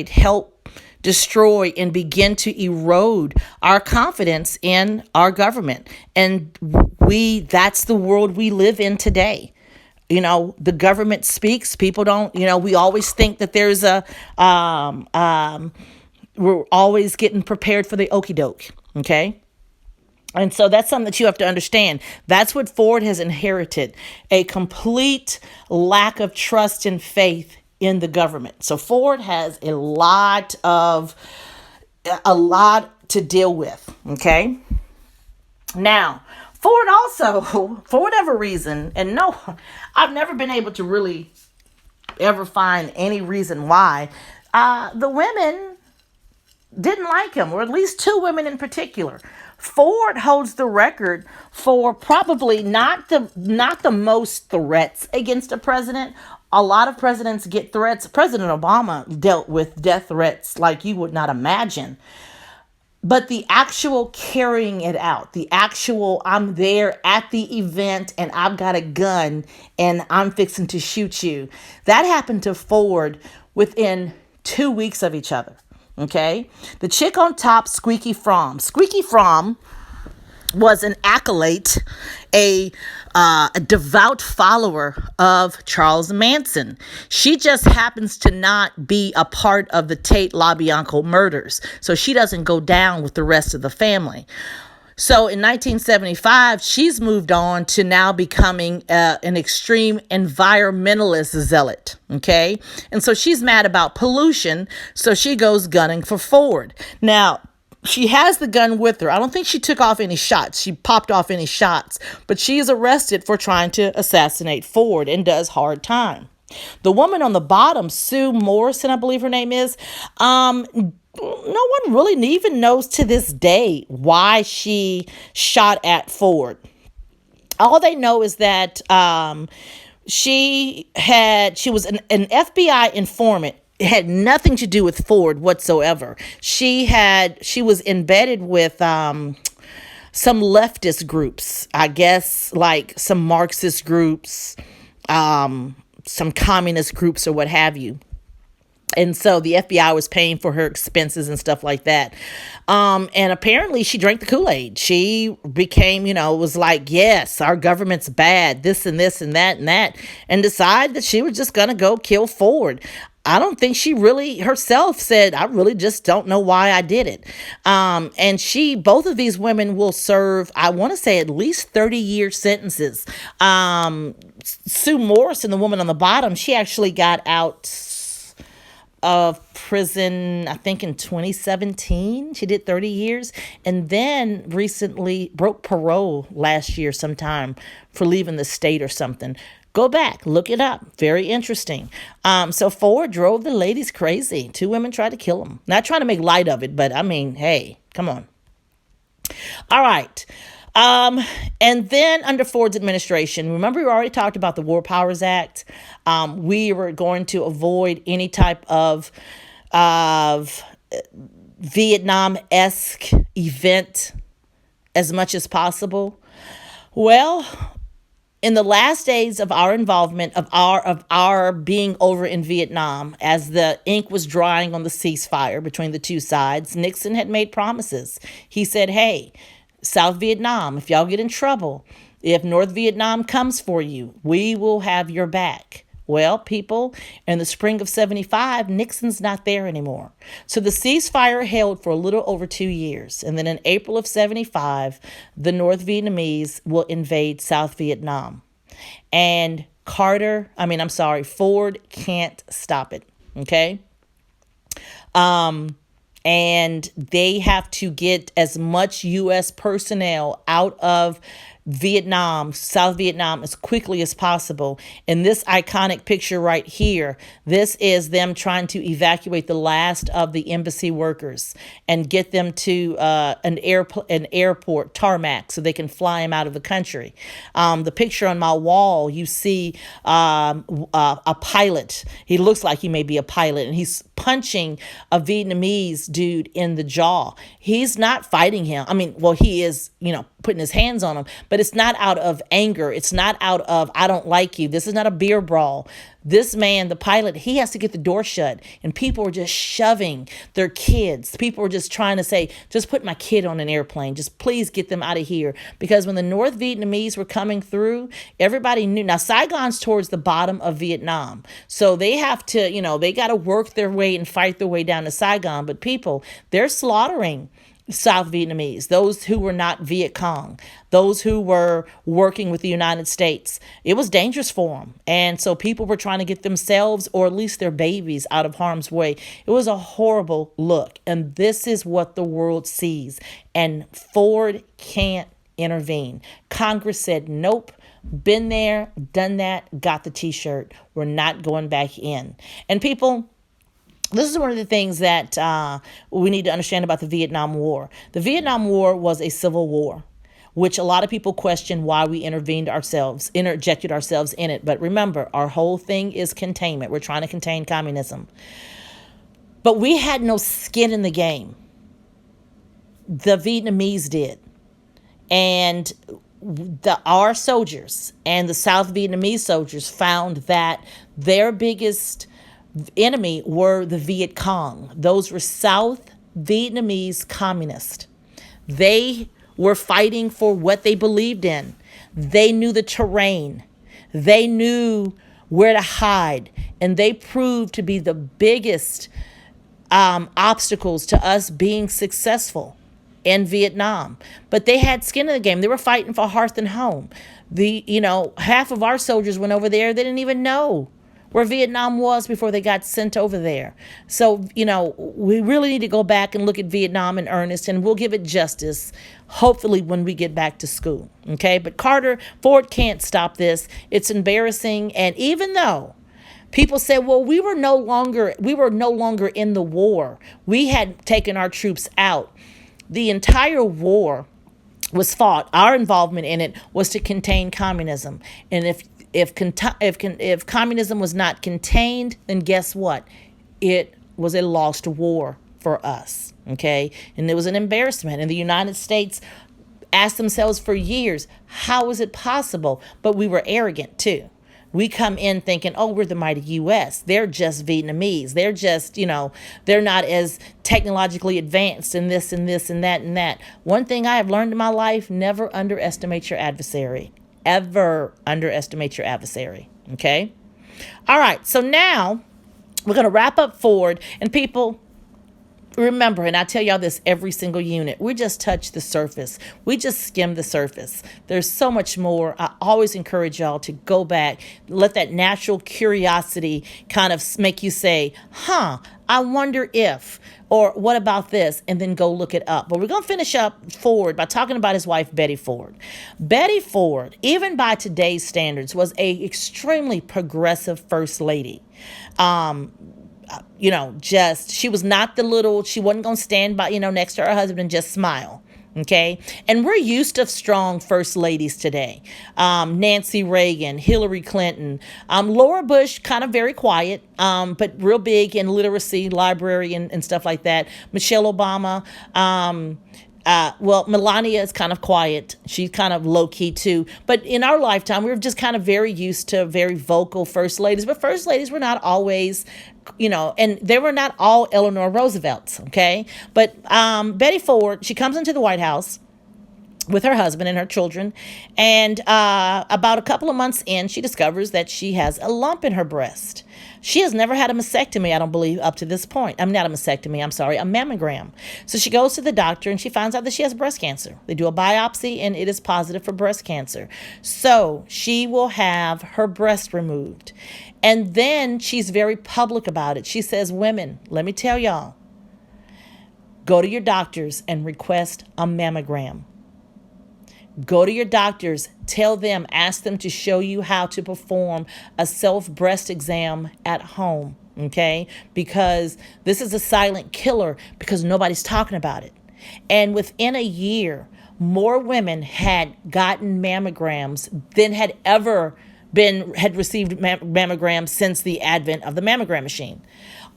helped destroy and begin to erode our confidence in our government. And that's the world we live in today. The government speaks, people don't, we always think that there's we're always getting prepared for the okie doke. Okay. And so that's something that you have to understand. That's what Ford has inherited, a complete lack of trust and faith in the government. So Ford has a lot to deal with. Okay. Now, Ford also, for whatever reason, and no, I've never been able to really ever find any reason why, the women didn't like him, or at least two women in particular. Ford holds the record for probably not the most threats against a president. A lot of presidents get threats. President Obama dealt with death threats like you would not imagine. But the actual carrying it out, the actual I'm there at the event and I've got a gun and I'm fixing to shoot you, that happened to Ford within 2 weeks of each other. Okay. The chick on top, Squeaky Fromm. Squeaky Fromm was an acolyte, a devout follower of Charles Manson. She just happens to not be a part of the Tate LaBianca murders, so she doesn't go down with the rest of the family. So in 1975, she's moved on to now becoming an extreme environmentalist zealot. Okay. And so she's mad about pollution. So she goes gunning for Ford. Now, she has the gun with her. I don't think she took off any shots. She popped off any shots, but she is arrested for trying to assassinate Ford and does hard time. The woman on the bottom, Sue Morrison, I believe her name is, no one really even knows to this day why she shot at Ford. All they know is that she was an FBI informant. It had nothing to do with Ford whatsoever. She was embedded with some leftist groups, I guess, like some Marxist groups, some communist groups or what have you. And so the FBI was paying for her expenses and stuff like that. And apparently she drank the Kool-Aid. She became, was like, yes, our government's bad, this and this and that, and decided that she was just going to go kill Ford. I don't think she really herself said, I really just don't know why I did it. And both of these women will serve, I want to say, at least 30-year sentences. Sue Morrison, the woman on the bottom, she actually got out of prison, I think in 2017. She did 30 years and then recently broke parole last year sometime for leaving the state or something. Go back, look it up. Very interesting. So Ford drove the ladies crazy. 2 women tried to kill him. Not trying to make light of it, but I mean, hey, come on. All right. And then under Ford's administration, remember we already talked about the War Powers Act. We were going to avoid any type of Vietnam-esque event as much as possible. Well, in the last days of our involvement, of our being over in Vietnam, as the ink was drying on the ceasefire between the two sides, Nixon had made promises. He said, hey, South Vietnam, if y'all get in trouble, if North Vietnam comes for you, we will have your back. Well, people, in the spring of 75, Nixon's not there anymore. So the ceasefire held for a little over 2 years. And then in April of 75, the North Vietnamese will invade South Vietnam. And Ford can't stop it. Okay? And they have to get as much U.S. personnel out of Vietnam, South Vietnam, as quickly as possible. In this iconic picture right here, this is them trying to evacuate the last of the embassy workers and get them to an airport tarmac so they can fly them out of the country. The picture on my wall, you see a pilot. He looks like he may be a pilot, and he's punching a Vietnamese dude in the jaw. He's not fighting him. He is, putting his hands on him, but it's not out of anger. It's not out of, I don't like you. This is not a beer brawl. This man, the pilot, he has to get the door shut, and people are just shoving their kids. People are just trying to say, just put my kid on an airplane. Just please get them out of here. Because when the North Vietnamese were coming through, everybody knew. Now, Saigon's towards the bottom of Vietnam. So they have to, they got to work their way and fight their way down to Saigon. But people, they're slaughtering South Vietnamese, those who were not Viet Cong, those who were working with the United States. It was dangerous for them. And so people were trying to get themselves or at least their babies out of harm's way. It was a horrible look. And this is what the world sees. And Ford can't intervene. Congress said, nope. Been there, done that, got the t-shirt. We're not going back in. And people, this is one of the things that we need to understand about the Vietnam War. The Vietnam War was a civil war, which a lot of people question why we interjected ourselves in it. But remember, our whole thing is containment. We're trying to contain communism. But we had no skin in the game. the Vietnamese did. And our soldiers and the South Vietnamese soldiers found that their biggest enemy were the Viet Cong. Those were South Vietnamese communists. They were fighting for what they believed in. They knew the terrain. They knew where to hide. And they proved to be the biggest obstacles to us being successful in Vietnam. But they had skin in the game. They were fighting for hearth and home. Half of our soldiers went over there. They didn't even know where Vietnam was before they got sent over there. So, we really need to go back and look at Vietnam in earnest, and we'll give it justice, hopefully, when we get back to school. Okay? But Ford can't stop this. It's embarrassing. And even though people say, well, we were no longer in the war. We had taken our troops out. The entire war was fought. Our involvement in it was to contain communism. And if communism was not contained, then guess what? It was a lost war for us. Okay? And it was an embarrassment. And the United States asked themselves for years, how is it possible? But we were arrogant too. We come in thinking, oh, we're the mighty U.S. They're just Vietnamese. They're just, they're not as technologically advanced in this and this and that and that. One thing I have learned in my life, never underestimate your adversary. Ever underestimate your adversary. Okay? All right. So now we're going to wrap up Ford. And people, remember, and I tell y'all this every single unit, we just touch the surface. We just skim the surface. There's so much more. I always encourage y'all to go back, let that natural curiosity kind of make you say, I wonder if, or what about this? And then go look it up. But we're going to finish up Ford by talking about his wife, Betty Ford. Betty Ford, even by today's standards, was a extremely progressive first lady. She was not she wasn't going to stand by, next to her husband and just smile. Okay. And we're used to strong first ladies today. Nancy Reagan, Hillary Clinton, Laura Bush, kind of very quiet, but real big in literacy, library and stuff like that. Michelle Obama, Melania is kind of quiet. She's kind of low key too. But in our lifetime, we were just kind of very used to very vocal first ladies. But first ladies were not always, and they were not all Eleanor Roosevelts. Okay. But Betty Ford, she comes into the White House with her husband and her children. And about a couple of months in, she discovers that she has a lump in her breast. She has never had a mastectomy, I don't believe, up to this point. I'm not a mastectomy, I'm sorry, a mammogram. So she goes to the doctor and she finds out that she has breast cancer. They do a biopsy and it is positive for breast cancer. So she will have her breast removed. And then she's very public about it. She says, women, let me tell y'all, go to your doctors and request a mammogram. Go to your doctors, tell them, ask them to show you how to perform a self-breast exam at home, okay? Because this is a silent killer because nobody's talking about it. And within a year, more women had gotten mammograms than had received mammograms since the advent of the mammogram machine.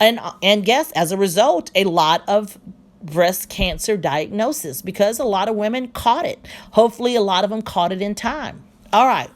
And guess, as a result, a lot of breast cancer diagnosis because a lot of women caught it. Hopefully a lot of them caught it in time. All right.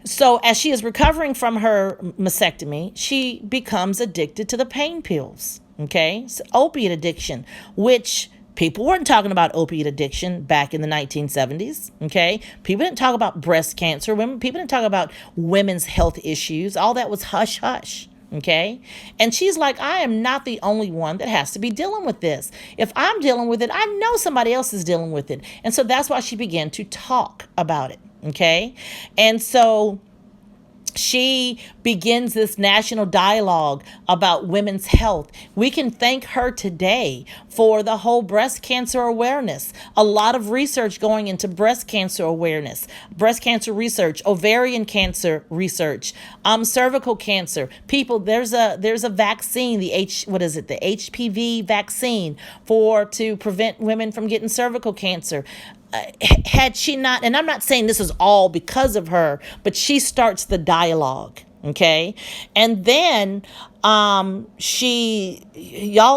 So as she is recovering from her mastectomy, she becomes addicted to the pain pills. Okay. So opiate addiction, which people weren't talking about opiate addiction back in the 1970s. Okay. People didn't talk about breast cancer. People didn't talk about women's health issues. All that was hush hush. Okay. And she's like, I am not the only one that has to be dealing with this. If I'm dealing with it, I know somebody else is dealing with it. And so that's why she began to talk about it. Okay. And so she begins this national dialogue about women's health. We can thank her today for the whole breast cancer awareness. A lot of research going into breast cancer awareness, breast cancer research, ovarian cancer research, cervical cancer. People, there's a vaccine, the HPV vaccine to prevent women from getting cervical cancer. Had she not, and I'm not saying this is all because of her, but she starts the dialogue. Okay. And then y'all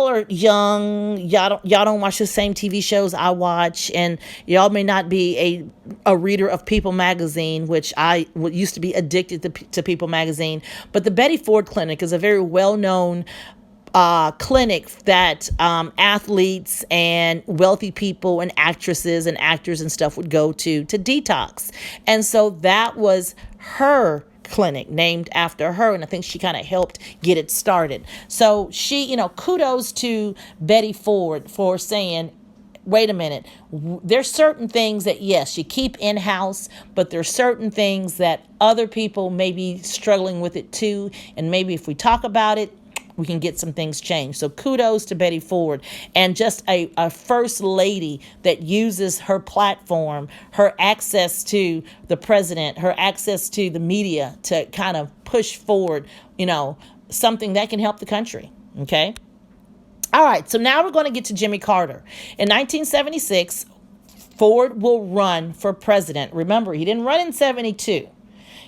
are young, y'all don't watch the same TV shows I watch, and y'all may not be a reader of People magazine, which I used to be addicted to People magazine. But the Betty Ford Clinic is a very well-known clinic that athletes and wealthy people and actresses and actors and stuff would go to detox. And so that was her clinic, named after her, and I think she kind of helped get it started. So kudos to Betty Ford for saying, wait a minute, there's certain things that, yes, you keep in-house, but there's certain things that other people may be struggling with it too, and maybe if we talk about it, we can get some things changed. So kudos to Betty Ford, and just a first lady that uses her platform, her access to the president, her access to the media to kind of push forward, something that can help the country. Okay. All right. So now we're going to get to Jimmy Carter. In 1976, Ford will run for president. Remember, he didn't run in 72.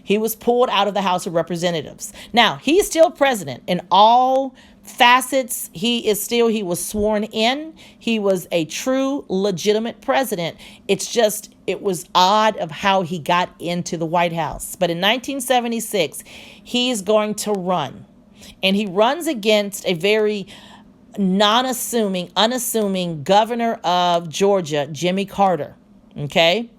He was pulled out of the House of Representatives. Now, he's still president in all facets. He was sworn in. He was a true, legitimate president. It was odd of how he got into the White House. But in 1976, he's going to run. And he runs against a very unassuming governor of Georgia, Jimmy Carter. Okay?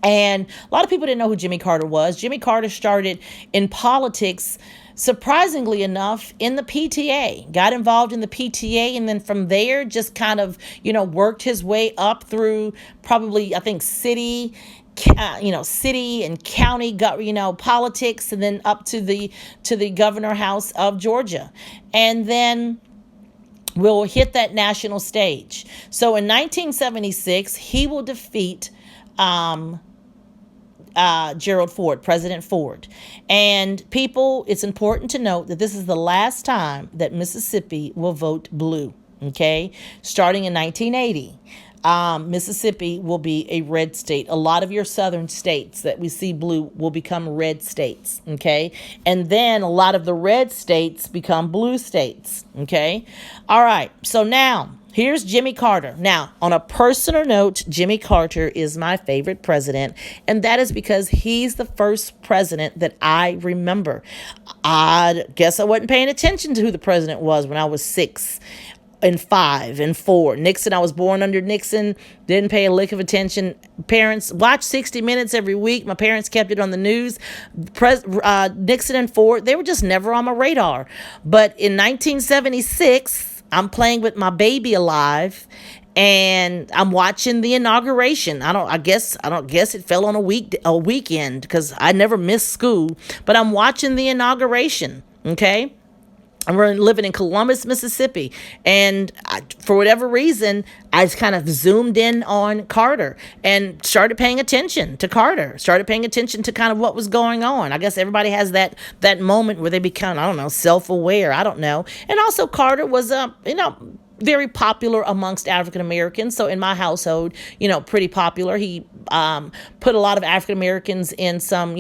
And a lot of people didn't know who Jimmy Carter was. Jimmy Carter started in politics, surprisingly enough, in the PTA, got involved in the PTA, and then from there just kind of, worked his way up through probably, I think, city and county, politics, and then up to the governor house of Georgia. And then we'll hit that national stage. So in 1976, he will defeat President Ford. And people, it's important to note that this is the last time that Mississippi will vote blue. Okay, starting in 1980. Mississippi will be a red state. A lot of your southern states that we see blue will become red states, okay? And then a lot of the red states become blue states, okay? All right, so now here's Jimmy Carter. Now, on a personal note, Jimmy Carter is my favorite president, and that is because he's the first president that I remember. I guess I wasn't paying attention to who the president was when I was 6 and 5 and 4. Nixon, I was born under Nixon, didn't pay a lick of attention. Parents watched 60 Minutes every week. My parents kept it on the news. Nixon and Ford, they were just never on my radar. But in 1976, I'm playing with my baby alive, and I'm watching the inauguration. I don't guess it fell on a weekend because I never missed school, but I'm watching the inauguration, okay? And we're living in Columbus, Mississippi. And for whatever reason, I kind of zoomed in on Carter and started paying attention to Carter, started paying attention to kind of what was going on. I guess everybody has that moment where they become, I don't know, self-aware. I don't know. And also Carter was, very popular amongst African Americans. So in my household, pretty popular. He put a lot of African Americans in some,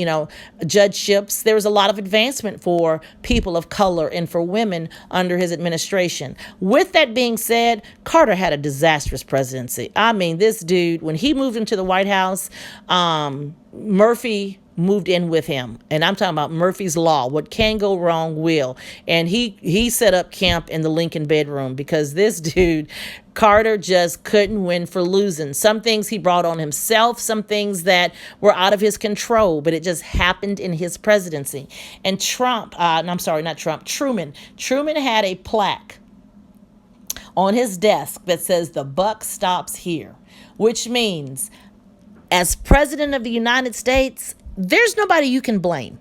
judgeships. There was a lot of advancement for people of color and for women under his administration. With that being said, Carter had a disastrous presidency. I mean, this dude, when he moved into the White House, Murphy moved in with him. And I'm talking about Murphy's Law. What can go wrong will. And he set up camp in the Lincoln bedroom because this dude, Carter, just couldn't win for losing. Some things he brought on himself, some things that were out of his control, but it just happened in his presidency. And Truman had a plaque on his desk that says the buck stops here, which means as president of the United States, there's nobody you can blame.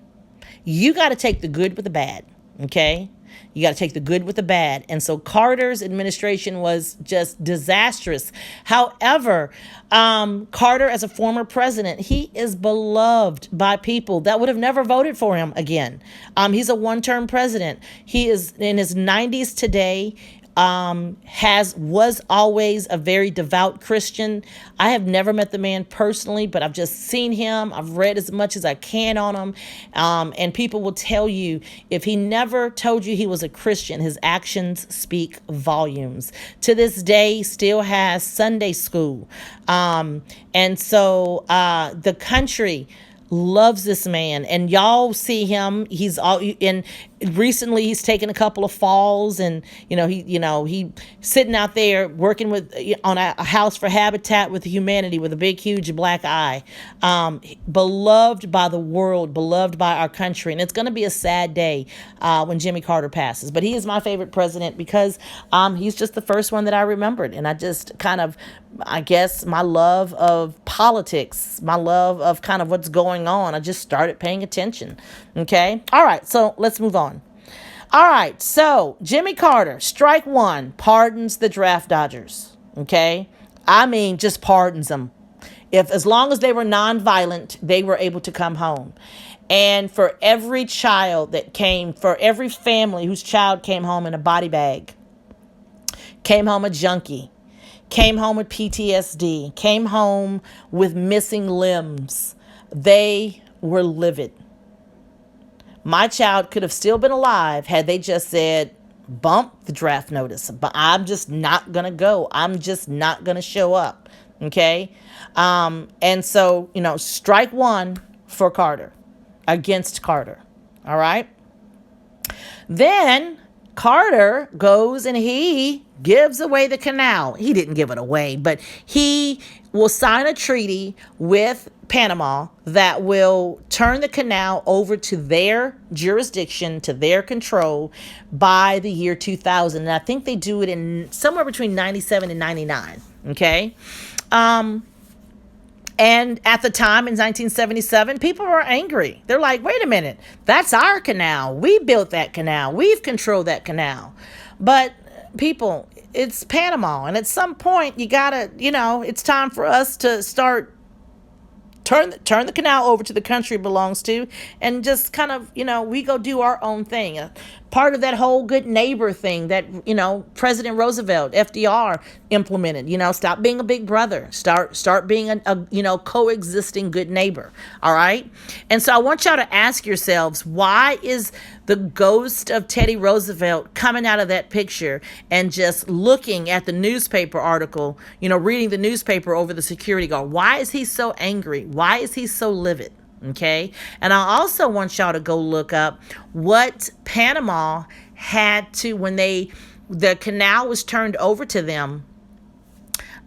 You got to take the good with the bad, okay? You got to take the good with the bad. And so Carter's administration was just disastrous. However, Carter, as a former president, he is beloved by people that would have never voted for him again. He's a one-term president. He is in his 90s today. was always a very devout Christian. I have never met the man personally, but I've just seen him. I've read as much as I can on him. And people will tell you, if he never told you he was a Christian, his actions speak volumes. To this day, still has Sunday school. And so the country loves this man, and y'all see him. He's all in. Recently, he's taken a couple of falls, and he sitting out there working with on a house for Habitat with Humanity with a big, huge black eye. Beloved by the world, beloved by our country, and it's going to be a sad day when Jimmy Carter passes. But he is my favorite president because he's just the first one that I remembered, and I just kind of, I guess, my love of politics, my love of kind of what's going on, I just started paying attention. Okay, all right, so let's move on. All right, so Jimmy Carter, strike one, pardons the draft dodgers. Okay, I mean, just pardons them. If as long as they were nonviolent, they were able to come home. And for every child that came, for every family whose child came home in a body bag, came home a junkie, came home with PTSD, came home with missing limbs, they were livid. My child could have still been alive had they just said, bump the draft notice, but I'm just not going to go. I'm just not going to show up. Okay. And so, strike one for Carter, against Carter. All right. Then Carter goes and he gives away the canal. He didn't give it away, but he will sign a treaty with Panama that will turn the canal over to their jurisdiction, to their control by the year 2000. And I think they do it in somewhere between 97 and 99. Okay. And at the time in 1977, people were angry. They're like, wait a minute, that's our canal. We built that canal. We've controlled that canal. But people, it's Panama. And at some point, you gotta, it's time for us to start turn the canal over to the country it belongs to, and just kind of, we go do our own thing. Part of that whole good neighbor thing that, President Roosevelt, FDR implemented, stop being a big brother, start being a coexisting good neighbor. All right. And so I want y'all to ask yourselves, why is the ghost of Teddy Roosevelt coming out of that picture and just looking at the newspaper article, reading the newspaper over the security guard? Why is he so angry? Why is he so livid? Okay. And I also want y'all to go look up what Panama had to, when the canal was turned over to them.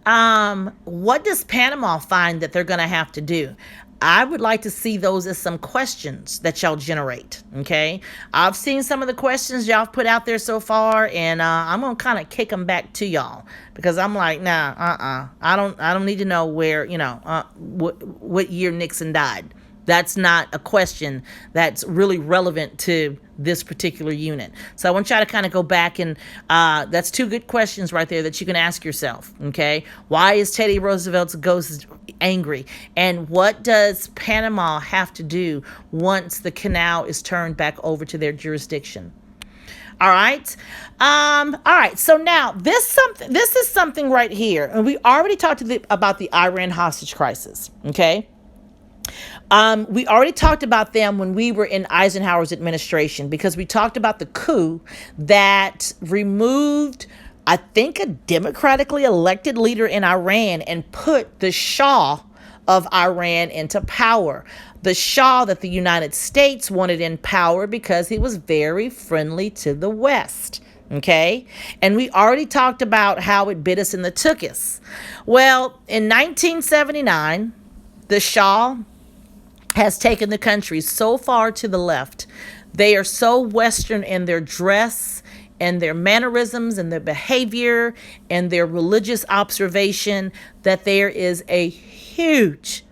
What does Panama find that they're going to have to do? I would like to see those as some questions that y'all generate. Okay. I've seen some of the questions y'all put out there so far, and I'm going to kind of kick them back to y'all because I'm like, nah, I don't need to know where, what year Nixon died. That's not a question that's really relevant to this particular unit. So I want y'all to kind of go back and that's two good questions right there that you can ask yourself. Okay. Why is Teddy Roosevelt's ghost angry? And what does Panama have to do once the canal is turned back over to their jurisdiction? All right. All right. So now this is something right here. And we already talked about the Iran hostage crisis. Okay. We already talked about them when we were in Eisenhower's administration, because we talked about the coup that removed, I think, a democratically elected leader in Iran and put the Shah of Iran into power. The Shah that the United States wanted in power because he was very friendly to the West. Okay. And we already talked about how it bit us in the tuchus. Well, in 1979, the Shah has taken the country so far to the left. They are so Western in their dress and their mannerisms and their behavior and their religious observation that there is a huge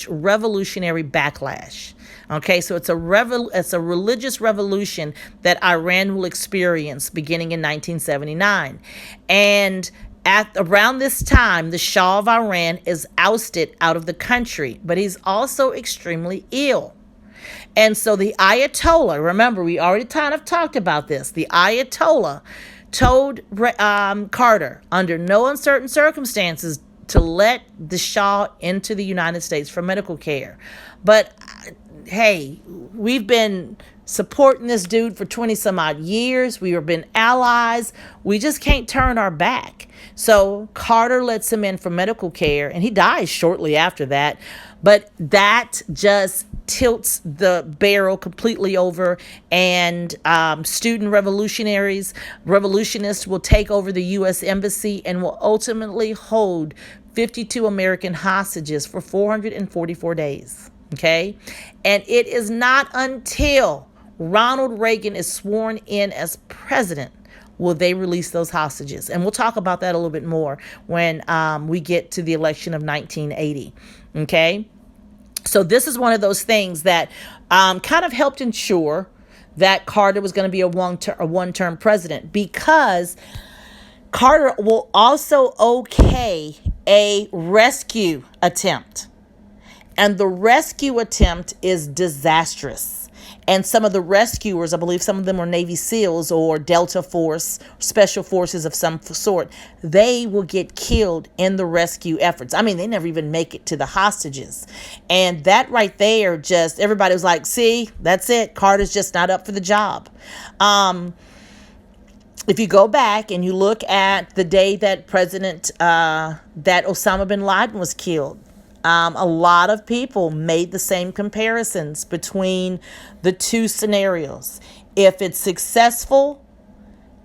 revolutionary backlash. Okay, so it's a religious revolution that Iran will experience beginning in 1979. And at around this time, the Shah of Iran is ousted out of the country, but he's also extremely ill. And so the Ayatollah, remember, we already kind of talked about this. The Ayatollah told Carter, under no uncertain circumstances, to let the Shah into the United States for medical care. But hey, we've been supporting this dude for 20 some odd years. We have been allies. We just can't turn our back. So Carter lets him in for medical care, and he dies shortly after that. But that just tilts the barrel completely over, and student revolutionists will take over the U.S. Embassy and will ultimately hold 52 American hostages for 444 days. Okay? And it is not until Ronald Reagan is sworn in as president will they release those hostages. And we'll talk about that a little bit more when we get to the election of 1980. Okay? So this is one of those things that kind of helped ensure that Carter was going to be a one-term president, because Carter will also okay a rescue attempt. And the rescue attempt is disastrous. And some of the rescuers, I believe some of them were Navy SEALs or Delta Force, special forces of some sort, they will get killed in the rescue efforts. I mean, they never even make it to the hostages. And that right there, just everybody was like, see, that's it. Carter's just not up for the job. If you go back and you look at the day that that Osama bin Laden was killed, a lot of people made the same comparisons between the two scenarios. If it's successful,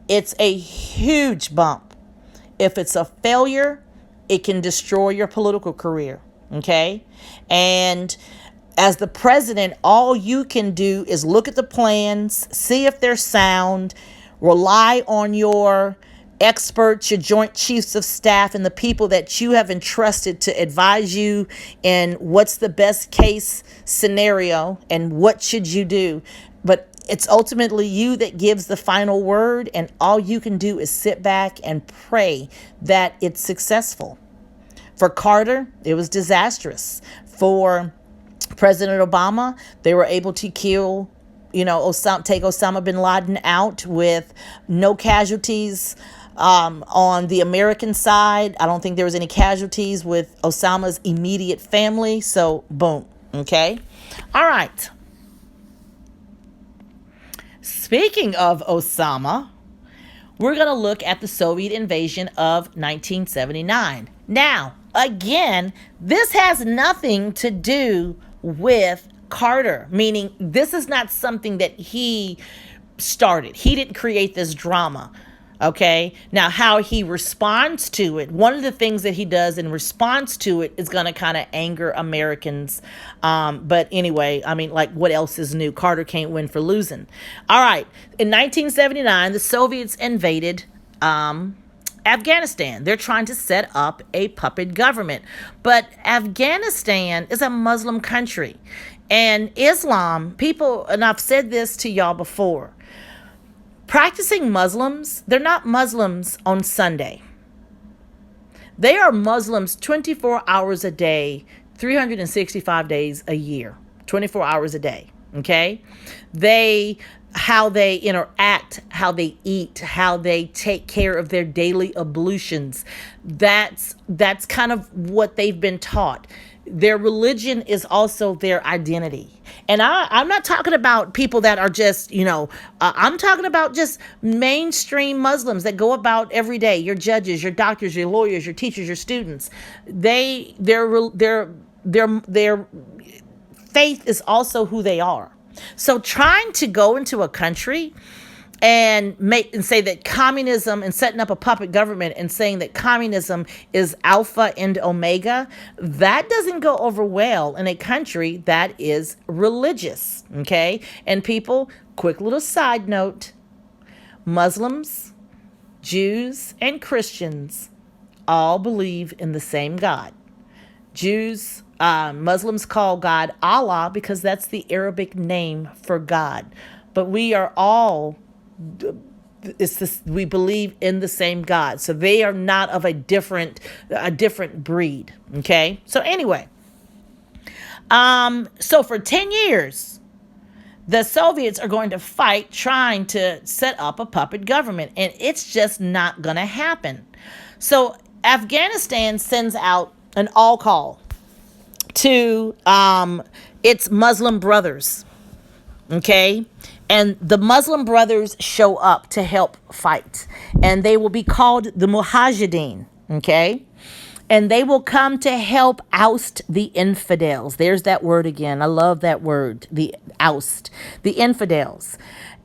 it's a huge bump. If it's a failure, it can destroy your political career. Okay? And as the president, all you can do is look at the plans, see if they're sound, rely on your experts, your joint chiefs of staff, and the people that you have entrusted to advise you in what's the best case scenario and what should you do. But it's ultimately you that gives the final word, and all you can do is sit back and pray that it's successful. For Carter, it was disastrous. For President Obama, they were able to kill, take Osama bin Laden out with no casualties. On the American side, I don't think there was any casualties with Osama's immediate family. So, boom. Okay. All right. Speaking of Osama, we're going to look at the Soviet invasion of 1979. Now, again, this has nothing to do with Carter, meaning this is not something that he started. He didn't create this drama. Okay. Now, how he responds to it, one of the things that he does in response to it is going to kind of anger Americans. But anyway, I mean, like, what else is new? Carter can't win for losing. All right. In 1979, the Soviets invaded Afghanistan. They're trying to set up a puppet government. But Afghanistan is a Muslim country. And Islam, people, and I've said this to y'all before, practicing Muslims, they're not Muslims on Sunday. They are Muslims 24 hours a day, 365 days a year, 24 hours a day. Okay? How they interact, how they eat, how they take care of their daily ablutions. That's kind of what they've been taught. Their religion is also their identity. And I'm not talking about people that are just, I'm talking about just mainstream Muslims that go about every day. Your judges, your doctors, your lawyers, your teachers, your students. Their faith is also who they are. So trying to go into a country and say that communism, and setting up a puppet government and saying that communism is alpha and omega, that doesn't go over well in a country that is religious. Okay? And people, quick little side note, Muslims, Jews, and Christians all believe in the same God. Muslims call God Allah because that's the Arabic name for God. But we are all, we believe in the same God. So they are not of a different breed. Okay. So anyway, so for 10 years, The Soviets are going to fight trying to set up a puppet government, and it's just not going to happen. So Afghanistan sends out an all call to its Muslim brothers, okay? And the Muslim brothers show up to help fight, and they will be called the Mujahideen, okay? And they will come to help oust the infidels. There's that word again. I love that word, the oust, the infidels.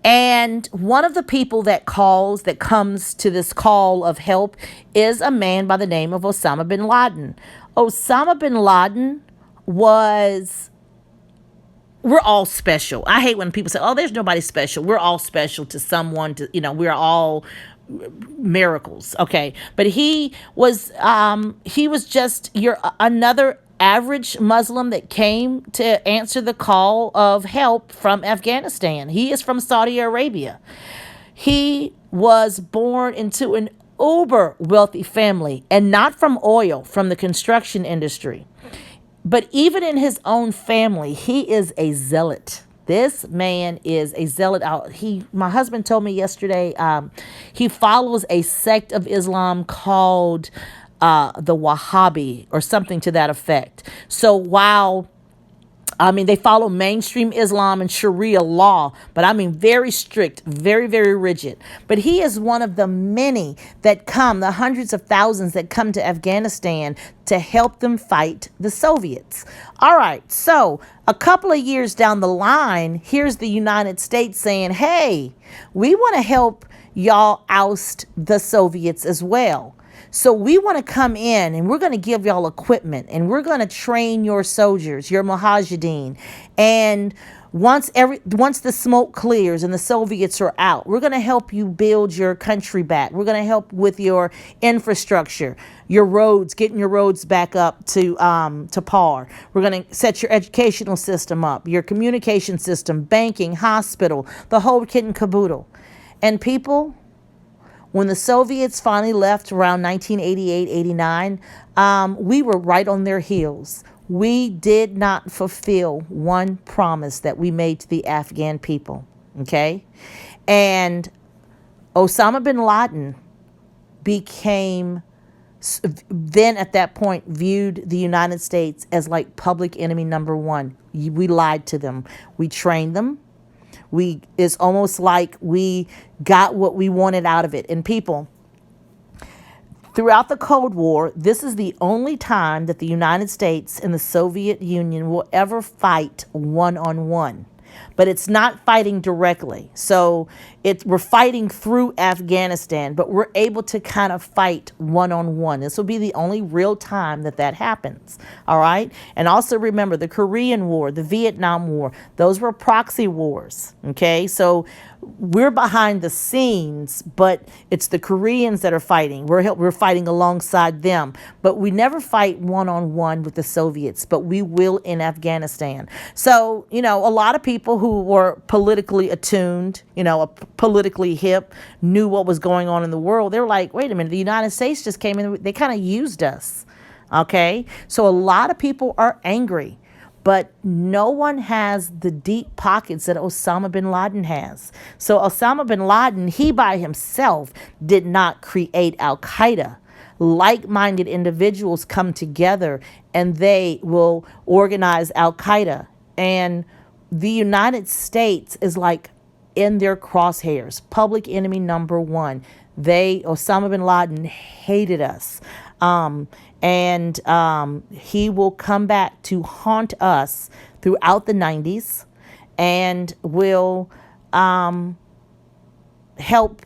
And one of the people that comes to this call of help is a man by the name of Osama bin Laden. Osama bin Laden was, we're all special. I hate when people say, oh, there's nobody special. We're all special to someone, we're all miracles. Okay. But he was just your another average Muslim that came to answer the call of help from Afghanistan. He is from Saudi Arabia. He was born into an uber wealthy family, and not from oil, from the construction industry. But even in his own family, he is a zealot. This man is a zealot. My husband told me yesterday, he follows a sect of Islam called the Wahhabi or something to that effect. So while they follow mainstream Islam and Sharia law, but very strict, very, very rigid. But he is one of the many that come, the hundreds of thousands that come to Afghanistan to help them fight the Soviets. All right, so a couple of years down the line, here's the United States saying, hey, we want to help y'all oust the Soviets as well. So we want to come in and we're going to give y'all equipment and we're going to train your soldiers, your Mujahideen. And once the smoke clears and the Soviets are out, we're going to help you build your country back. We're going to help with your infrastructure, your roads, getting your roads back up to par. We're going to set your educational system up, your communication system, banking, hospital, the whole kit and caboodle. And people, when the Soviets finally left around 1988-89, we were right on their heels. We did not fulfill one promise that we made to the Afghan people, okay? And Osama bin Laden became, then at that point, viewed the United States as like public enemy number one. We lied to them. We trained them. It's almost like we got what we wanted out of it. And people, throughout the Cold War, this is the only time that the United States and the Soviet Union will ever fight one-on-one. But it's not fighting directly. So we're fighting through Afghanistan, but we're able to kind of fight one-on-one. This will be the only real time that happens. All right. And also remember the Korean War, the Vietnam War, those were proxy wars. Okay. So we're behind the scenes, but it's the Koreans that are fighting. We're fighting alongside them, but we never fight one-on-one with the Soviets, but we will in Afghanistan. So, a lot of people who were politically attuned, politically hip, knew what was going on in the world. They were like, wait a minute, the United States just came in. They kind of used us. Okay. So a lot of people are angry. But no one has the deep pockets that Osama bin Laden has. So Osama bin Laden, he by himself did not create Al-Qaeda. Like-minded individuals come together and they will organize Al-Qaeda. And the United States is like in their crosshairs. Public enemy number one. Osama bin Laden hated us. And he will come back to haunt us throughout the 90s and will help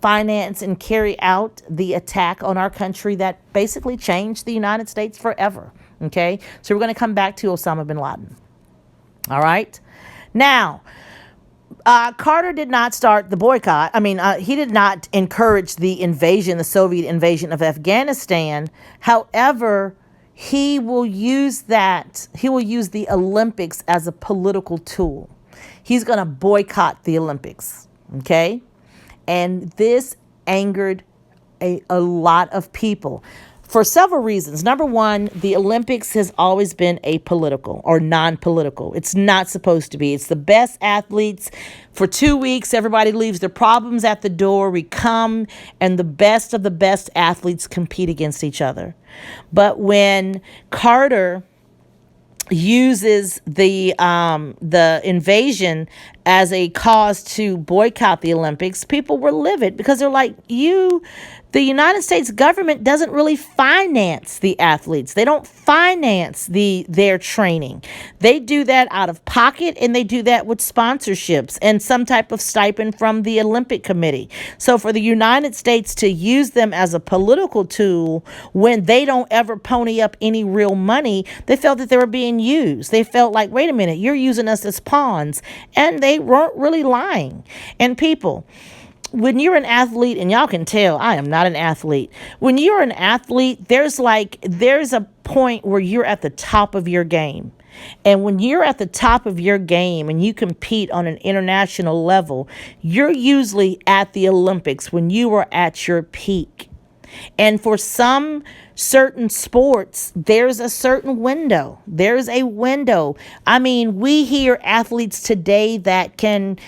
finance and carry out the attack on our country that basically changed the United States forever. Okay, so we're going to come back to Osama bin Laden. All right. Now, Carter did not start the boycott. He did not encourage the Soviet invasion of Afghanistan. However, he will use the Olympics as a political tool. He's going to boycott the Olympics. Okay. And this angered a lot of people. for several reasons. Number one, the Olympics has always been apolitical or non-political. It's not supposed to be. It's the best athletes. For 2 weeks, everybody leaves their problems at the door. We come, and the best of the best athletes compete against each other. But when Carter uses the invasion as a cause to boycott the Olympics, people were livid because they're like, the United States government doesn't really finance the athletes. They don't finance their training. They do that out of pocket, and they do that with sponsorships and some type of stipend from the Olympic Committee. So for the United States to use them as a political tool when they don't ever pony up any real money, they felt that they were being used. They felt like, wait a minute, you're using us as pawns. And they weren't really lying. And people, when you're an athlete, and y'all can tell I am not an athlete. When you're an athlete, there's a point where you're at the top of your game. And when you're at the top of your game and you compete on an international level, you're usually at the Olympics when you are at your peak. And for some certain sports, there's a certain window. There's a window. I mean, we hear athletes today that can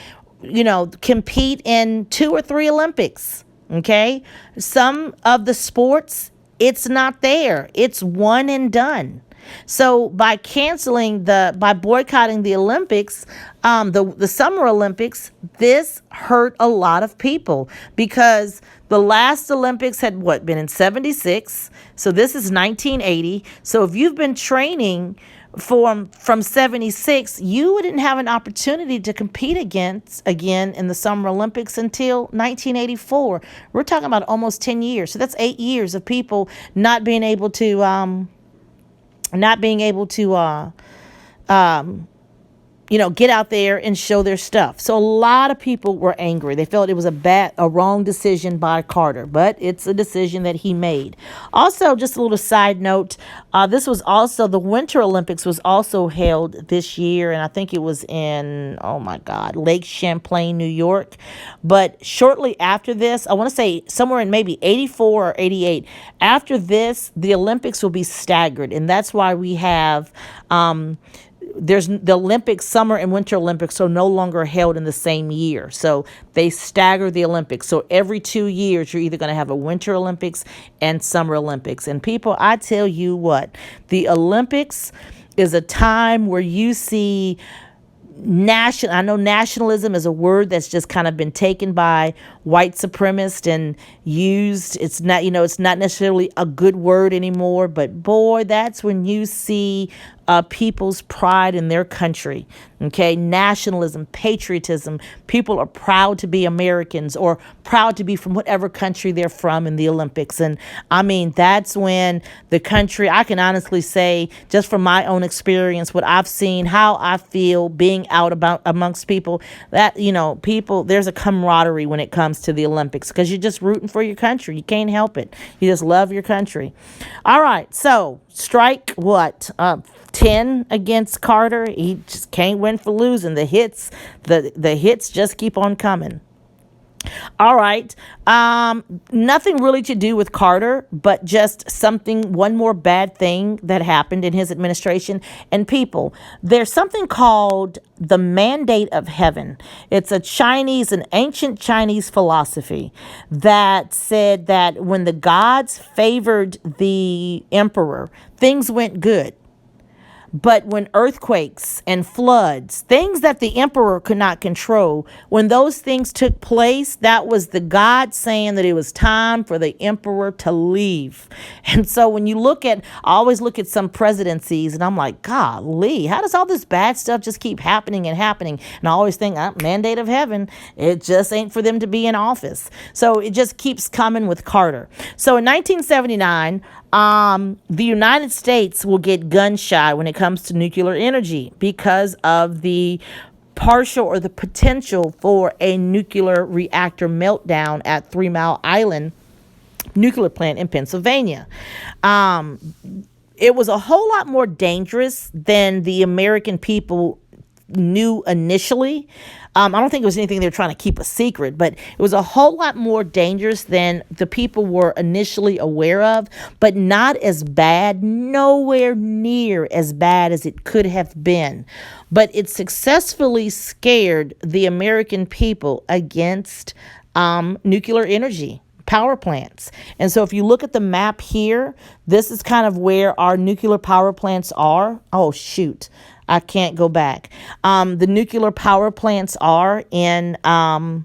compete in 2 or 3 Olympics. Okay. Some of the sports, it's not there. It's one and done. So by boycotting the Olympics, the Summer Olympics, this hurt a lot of people because the last Olympics had been in 76. So this is 1980. So if you've been training from 76, you wouldn't have an opportunity to compete again in the Summer Olympics until 1984. We're talking about almost 10 years. So that's 8 years of people not being able to get out there and show their stuff. So a lot of people were angry. They felt it was a wrong decision by Carter, but it's a decision that he made. Also, just a little side note, the Winter Olympics was also held this year, and I think it was in, Lake Champlain, New York. But shortly after this, I want to say somewhere in maybe 84 or 88, after this, the Olympics will be staggered, and that's why we have there's the Olympics, Summer and Winter Olympics are no longer held in the same year. So they stagger the Olympics. So every 2 years, you're either going to have a Winter Olympics and Summer Olympics. And people, I tell you what, the Olympics is a time where you see I know nationalism is a word that's just kind of been taken by white supremacists and used. It's not necessarily a good word anymore, but boy, that's when you see people's pride in their country. Okay, nationalism, patriotism. People are proud to be Americans or proud to be from whatever country they're from in the Olympics. And I mean, that's when the country, I can honestly say, just from my own experience, what I've seen, how I feel being out amongst people, that, people, there's a camaraderie when it comes to the Olympics because you're just rooting for your country. You can't help it. You just love your country. All right. So strike 10 against Carter. He just can't win for losing. The hits just keep on coming. All right. Nothing really to do with Carter, but just one more bad thing that happened in his administration. And people, there's something called the mandate of heaven. It's an ancient Chinese philosophy that said that when the gods favored the emperor, things went good. But when earthquakes and floods, things that the emperor could not control, when those things took place, that was the God saying that it was time for the emperor to leave. And so when I always look at some presidencies and I'm like, golly, how does all this bad stuff just keep happening and happening? And I always think, mandate of heaven, it just ain't for them to be in office. So it just keeps coming with Carter. So in 1979, the United States will get gun shy when it comes to nuclear energy because of the partial or the potential for a nuclear reactor meltdown at 3 Mile Island nuclear plant in Pennsylvania. It was a whole lot more dangerous than the American people knew initially. I don't think it was anything they were trying to keep a secret, but it was a whole lot more dangerous than the people were initially aware of, but not as bad, nowhere near as bad as it could have been. But it successfully scared the American people against nuclear energy power plants. And so if you look at the map here, this is kind of where our nuclear power plants are. Oh, shoot. I can't go back. The nuclear power plants are in around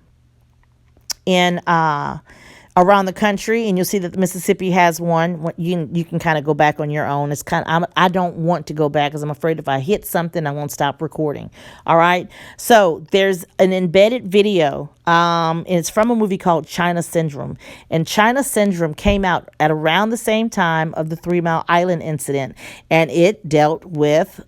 the country, and you'll see that Mississippi has one. You can kind of go back on your own. It's kind of, I don't want to go back because I'm afraid if I hit something, I won't stop recording. All right. So there's an embedded video. And it's from a movie called China Syndrome. And China Syndrome came out at around the same time of the 3 Mile Island incident, and it dealt with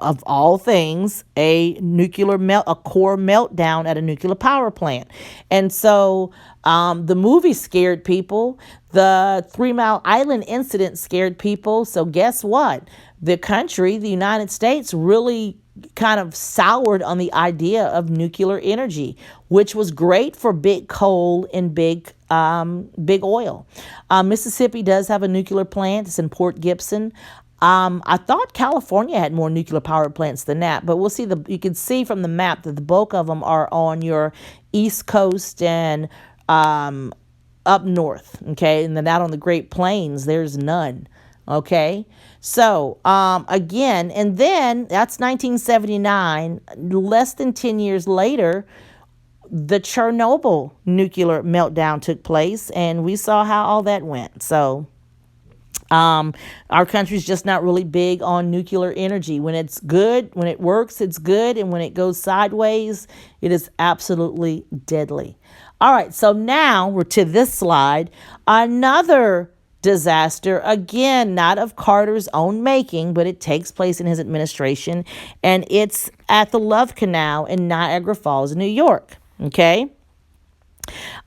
of all things, a core meltdown at a nuclear power plant. And so the movie scared people. The 3 Mile Island incident scared people. So guess what? The country, the United States, really kind of soured on the idea of nuclear energy, which was great for big coal and big oil. Mississippi does have a nuclear plant. It's in Port Gibson. I thought California had more nuclear power plants than that, but we'll see. You can see from the map that the bulk of them are on your East Coast and up north. Okay, and then out on the Great Plains, there's none. Okay, so again, and then that's 1979. Less than 10 years later, the Chernobyl nuclear meltdown took place, and we saw how all that went. So our country's just not really big on nuclear energy. When it's good, when it works, it's good. And when it goes sideways, it is absolutely deadly. All right, so now we're to this slide. Another disaster, again, not of Carter's own making, but it takes place in his administration. And it's at the Love Canal in Niagara Falls, New York. Okay.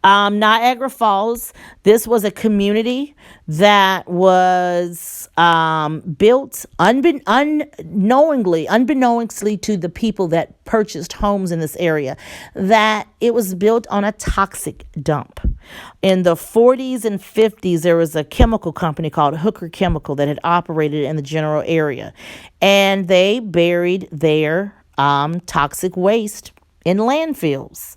Niagara Falls, this was a community that was built unbeknownstly to the people that purchased homes in this area, that it was built on a toxic dump. In the 40s and 50s, there was a chemical company called Hooker Chemical that had operated in the general area, and they buried their toxic waste in landfills.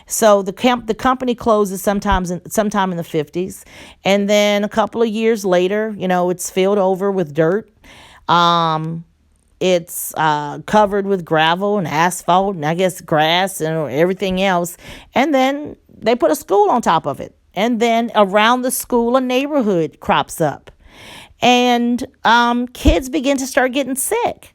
So the company closes sometime in the 50s, and then a couple of years later, it's filled over with dirt. It's covered with gravel and asphalt, and I guess grass and everything else. And then they put a school on top of it, and then around the school, a neighborhood crops up, and kids begin to start getting sick.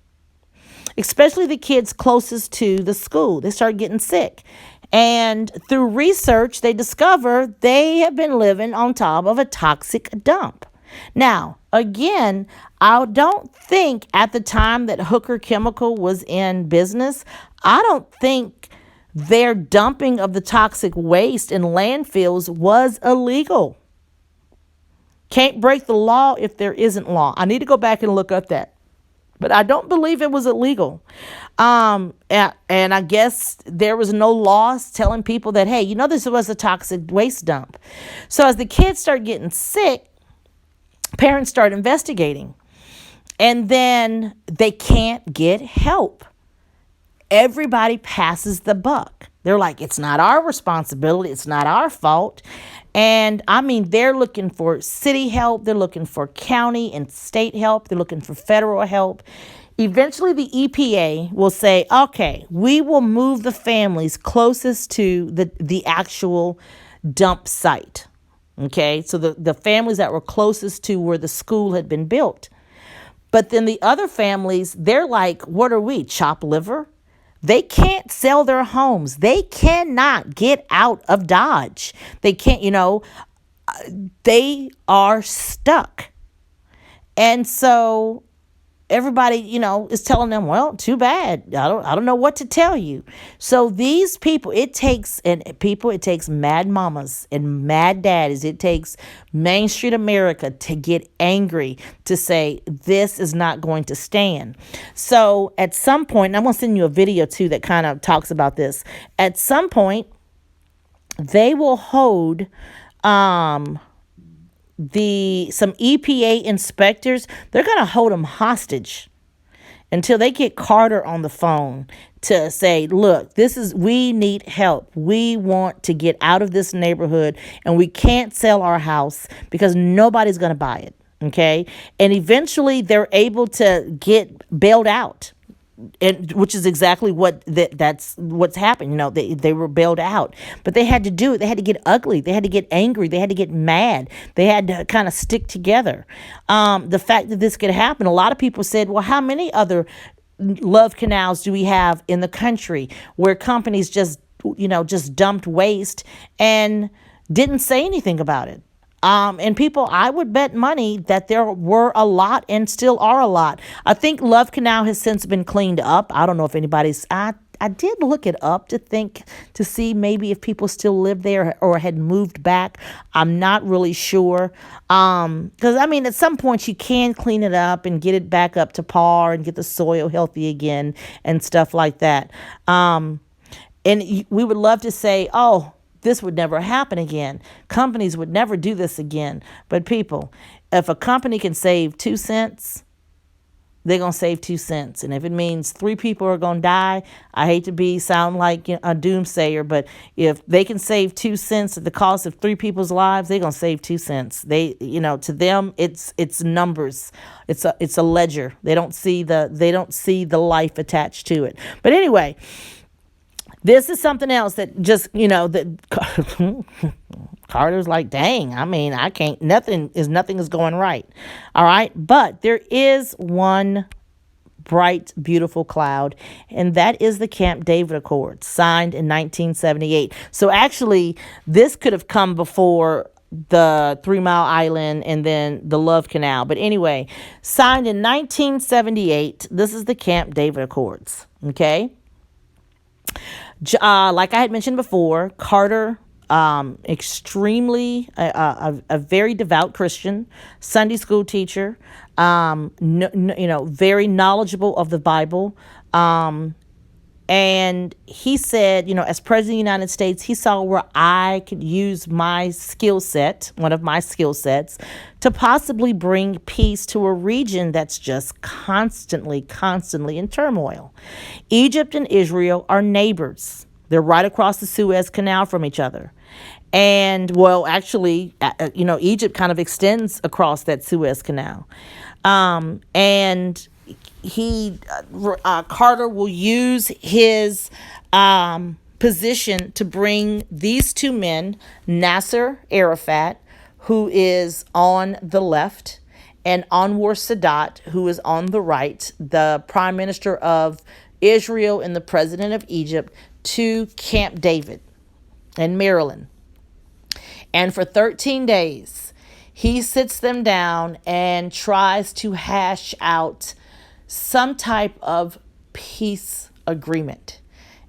Especially the kids closest to the school. They start getting sick. And through research, they discover they have been living on top of a toxic dump. Now, again, I don't think at the time that Hooker Chemical was in business, I don't think their dumping of the toxic waste in landfills was illegal. Can't break the law if there isn't law. I need to go back and look up that. But I don't believe it was illegal. And I guess there was no laws telling people that, hey, this was a toxic waste dump. So as the kids start getting sick, parents start investigating. And then they can't get help. Everybody passes the buck. They're like, it's not our responsibility. It's not our fault. And I mean, they're looking for city help. They're looking for county and state help. They're looking for federal help. Eventually, the EPA will say, okay, we will move the families closest to the actual dump site. Okay, so the families that were closest to where the school had been built. But then the other families, they're like, what are we, chopped liver? They can't sell their homes. They cannot get out of Dodge. They can't, they are stuck. And so everybody, is telling them, well, too bad. I don't know what to tell you. So these people, it takes mad mamas and mad daddies. It takes Main Street America to get angry, to say this is not going to stand. So at some point, and I'm going to send you a video too that kind of talks about this. At some point, they will hold some EPA inspectors. They're going to hold them hostage until they get Carter on the phone to say, look, we need help. We want to get out of this neighborhood, and we can't sell our house because nobody's going to buy it. Okay. And eventually they're able to get bailed out. And which is exactly that's what's happened. They were bailed out, but they had to do it. They had to get ugly. They had to get angry. They had to get mad. They had to kind of stick together. The fact that this could happen, a lot of people said, well, how many other love canals do we have in the country where companies just dumped waste and didn't say anything about it? And people, I would bet money that there were a lot and still are a lot. I think Love Canal has since been cleaned up. I don't know if I did look it up to see maybe if people still live there or had moved back. I'm not really sure. Because at some point you can clean it up and get it back up to par and get the soil healthy again and stuff like that. And we would love to say, oh, this would never happen again. Companies would never do this again. But people, if a company can save 2 cents, they're going to save 2 cents. And if it means 3 people are going to die, I hate to sound like a doomsayer, but if they can save 2 cents at the cost of 3 people's lives, they're going to save 2 cents. To them, it's numbers. It's a ledger. They don't see the life attached to it. But anyway, this is something else that just, that Carter's like, dang, I can't, nothing is going right. All right. But there is one bright, beautiful cloud, and that is the Camp David Accords, signed in 1978. So actually, this could have come before the 3 Mile Island and then the Love Canal. But anyway, signed in 1978. This is the Camp David Accords. Okay. Like I had mentioned before, Carter, extremely a very devout Christian, Sunday school teacher, very knowledgeable of the Bible. And he said, as president of the United States, he saw where I could use my skill set, one of my skill sets, to possibly bring peace to a region that's just constantly in turmoil. Egypt and Israel are neighbors. They're right across the Suez Canal from each other. And, well, actually, Egypt kind of extends across that Suez Canal. And Carter will use his position to bring these 2 men, Nasser Arafat, who is on the left, and Anwar Sadat, who is on the right, the prime minister of Israel and the president of Egypt, to Camp David in Maryland. And for 13 days, he sits them down and tries to hash out some type of peace agreement.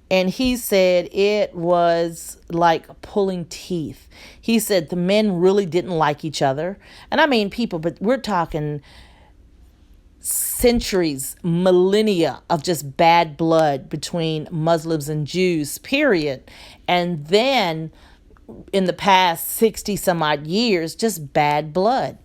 And he said it was like pulling teeth. He said the men really didn't like each other. And people, but we're talking centuries, millennia of just bad blood between Muslims and Jews, period. And then in the past 60 some odd years, just bad blood.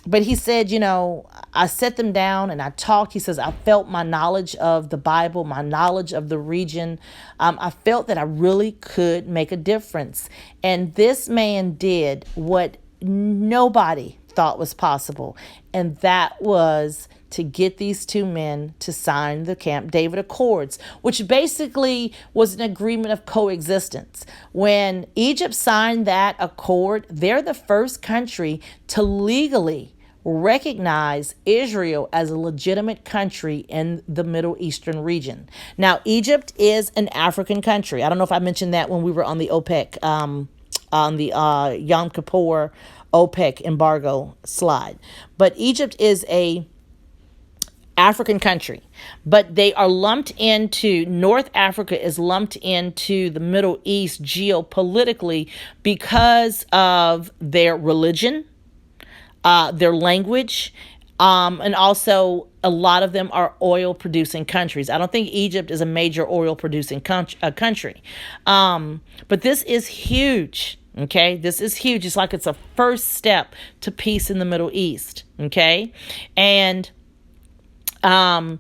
But he said, I set them down and I talked. He says, I felt my knowledge of the Bible, my knowledge of the region. I felt that I really could make a difference. And this man did what nobody thought was possible. And that was to get these 2 men to sign the Camp David Accords, which basically was an agreement of coexistence. When Egypt signed that accord, they're the first country to legally recognize Israel as a legitimate country in the Middle Eastern region. Now, Egypt is an African country. I don't know if I mentioned that when we were on the OPEC, on the Yom Kippur OPEC embargo slide. But Egypt is a African country, but they are lumped into North Africa is lumped into the Middle East geopolitically because of their religion, their language, and also a lot of them are oil producing countries. I don't think Egypt is a major oil producing country. But this is huge. Okay, this is huge. It's like it's a first step to peace in the Middle East. Okay, and and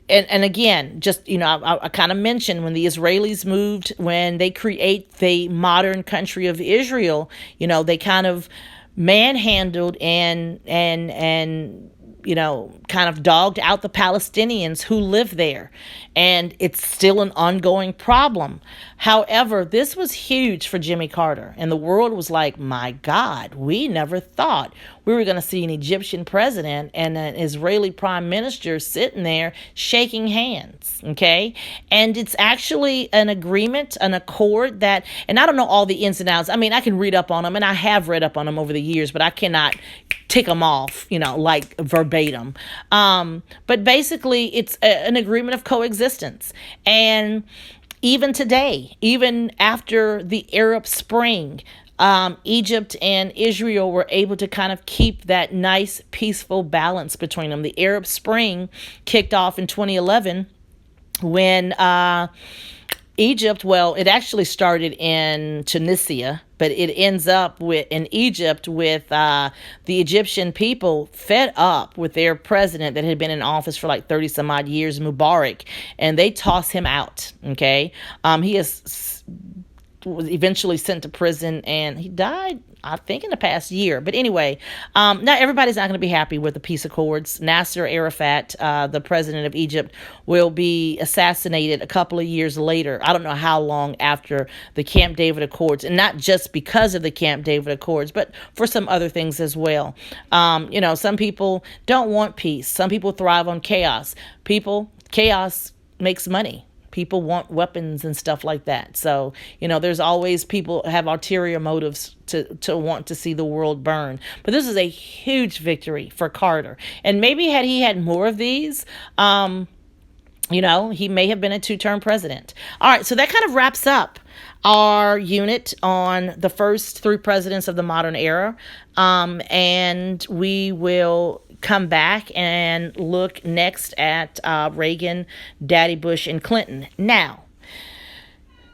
again, just I kind of mentioned when the Israelis moved, when they create the modern country of Israel, they kind of manhandled and kind of dogged out the Palestinians who live there. And it's still an ongoing problem. However, this was huge for Jimmy Carter. And the world was like, my God, we never thought we were going to see an Egyptian president and an Israeli prime minister sitting there shaking hands. Okay. And it's actually an agreement, an accord that, and I don't know all the ins and outs. I mean, I can read up on them, and I have read up on them over the years, but I cannot tick them off, like verbatim. But basically, it's an agreement of coexistence. And even today, even after the Arab Spring, Egypt and Israel were able to kind of keep that nice, peaceful balance between them. The Arab Spring kicked off in 2011 when Egypt, well, it actually started in Tunisia, but it ends up in Egypt with the Egyptian people fed up with their president that had been in office for like 30 some odd years, Mubarak, and they toss him out. Okay. He was eventually sent to prison, and he died, I think, in the past year. But anyway, not everybody's not going to be happy with the peace accords. Nasser Arafat, the president of Egypt, will be assassinated a couple of years later. I don't know how long after the Camp David Accords, and not just because of the Camp David Accords, but for some other things as well. Some people don't want peace. Some people thrive on chaos. Chaos makes money. People want weapons and stuff like that. So, there's always people have ulterior motives to want to see the world burn. But this is a huge victory for Carter. And maybe had he had more of these, he may have been a two-term president. All right, so that kind of wraps up our unit on the first three presidents of the modern era. And we will come back and look next at Reagan, Daddy Bush, and Clinton. Now,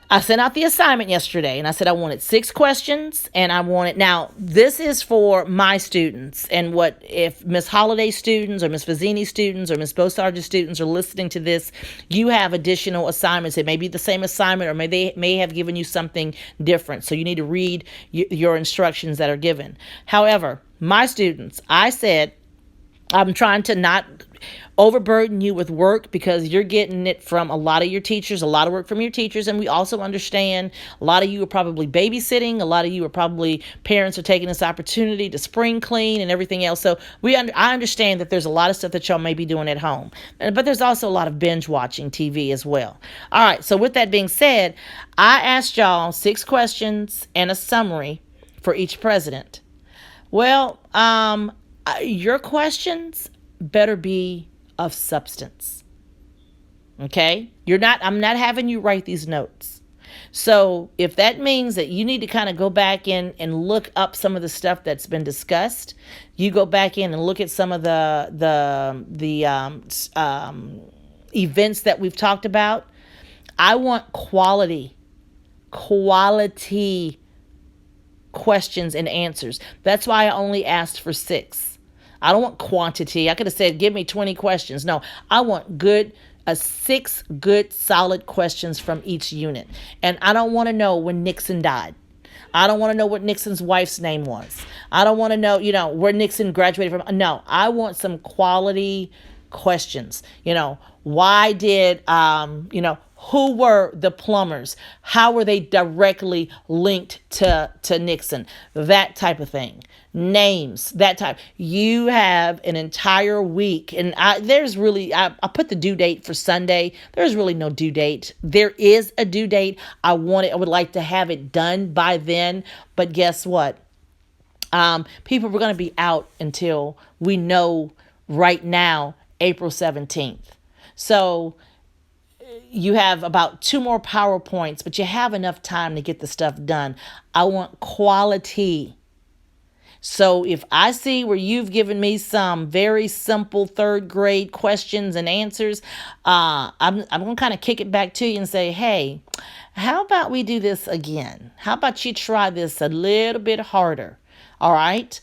I sent out the assignment yesterday, and I said I wanted 6 questions, and now this is for my students, and what if Miss Holiday students or Miss Fazzini students or Miss Bosarge students are listening to this, you have additional assignments. It may be the same assignment, or they may have given you something different, so you need to read your instructions that are given. However, my students, I said, I'm trying to not overburden you with work, because you're getting it from a lot of your teachers, a lot of work from your teachers. And we also understand a lot of you are probably babysitting. A lot of you are probably parents are taking this opportunity to spring clean and everything else. So I understand that there's a lot of stuff that y'all may be doing at home, but there's also a lot of binge watching TV as well. All right. So with that being said, I asked y'all 6 questions and a summary for each president. Well, your questions better be of substance. Okay? I'm not having you write these notes. So if that means that you need to kind of go back in and look up some of the stuff that's been discussed, you go back in and look at some of the events that we've talked about. I want quality questions and answers. That's why I only asked for 6. I don't want quantity. I could have said, give me 20 questions. No, I want 6 good, solid questions from each unit. And I don't want to know when Nixon died. I don't want to know what Nixon's wife's name was. I don't want to know, where Nixon graduated from. No, I want some quality questions. Why did, who were the plumbers? How were they directly linked to Nixon? That type of thing. Names, that type. You have an entire week, and I put the due date for Sunday. There's really no due date. There is a due date. I would like to have it done by then, but guess what? People were going to be out until we know right now April 17th. So you have about 2 more PowerPoints, but you have enough time to get the stuff done. I want quality. So if I see where you've given me some very simple third grade questions and answers, I'm going to kind of kick it back to you and say, hey, how about we do this again? How about you try this a little bit harder? All right.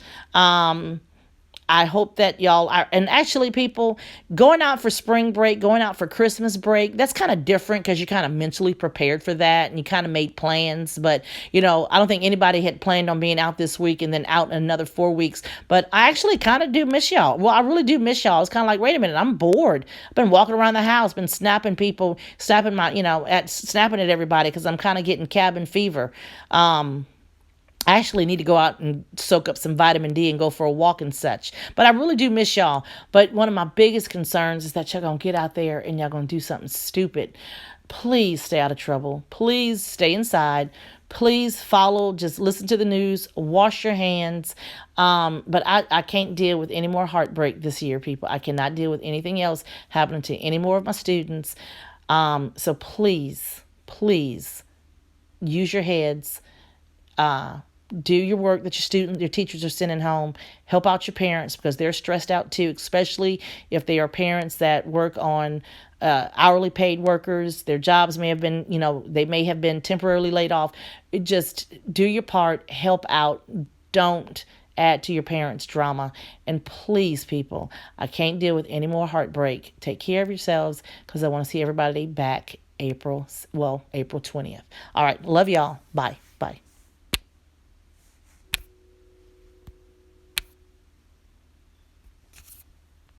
I hope that y'all are, and actually, people going out for spring break, going out for Christmas break, that's kind of different because you're kind of mentally prepared for that and you kind of made plans. But, I don't think anybody had planned on being out this week and then out in another 4 weeks. But I actually kind of do miss y'all. Well, I really do miss y'all. It's kind of like, wait a minute, I'm bored. I've been walking around the house, been snapping people, snapping at everybody because I'm kind of getting cabin fever. I actually need to go out and soak up some vitamin D and go for a walk and such. But I really do miss y'all. But one of my biggest concerns is that y'all going to get out there and y'all going to do something stupid. Please stay out of trouble. Please stay inside. Please just listen to the news, wash your hands. But I can't deal with any more heartbreak this year, people. I cannot deal with anything else happening to any more of my students. So please use your heads. Do your work that your teachers are sending home. Help out your parents because they're stressed out too, especially if they are parents that work on hourly paid workers. Their jobs may have been, they may have been temporarily laid off. Just do your part, help out. Don't add to your parents' drama. And please, people, I can't deal with any more heartbreak. Take care of yourselves because I want to see everybody back April 20th. All right. Love y'all. Bye. Bye.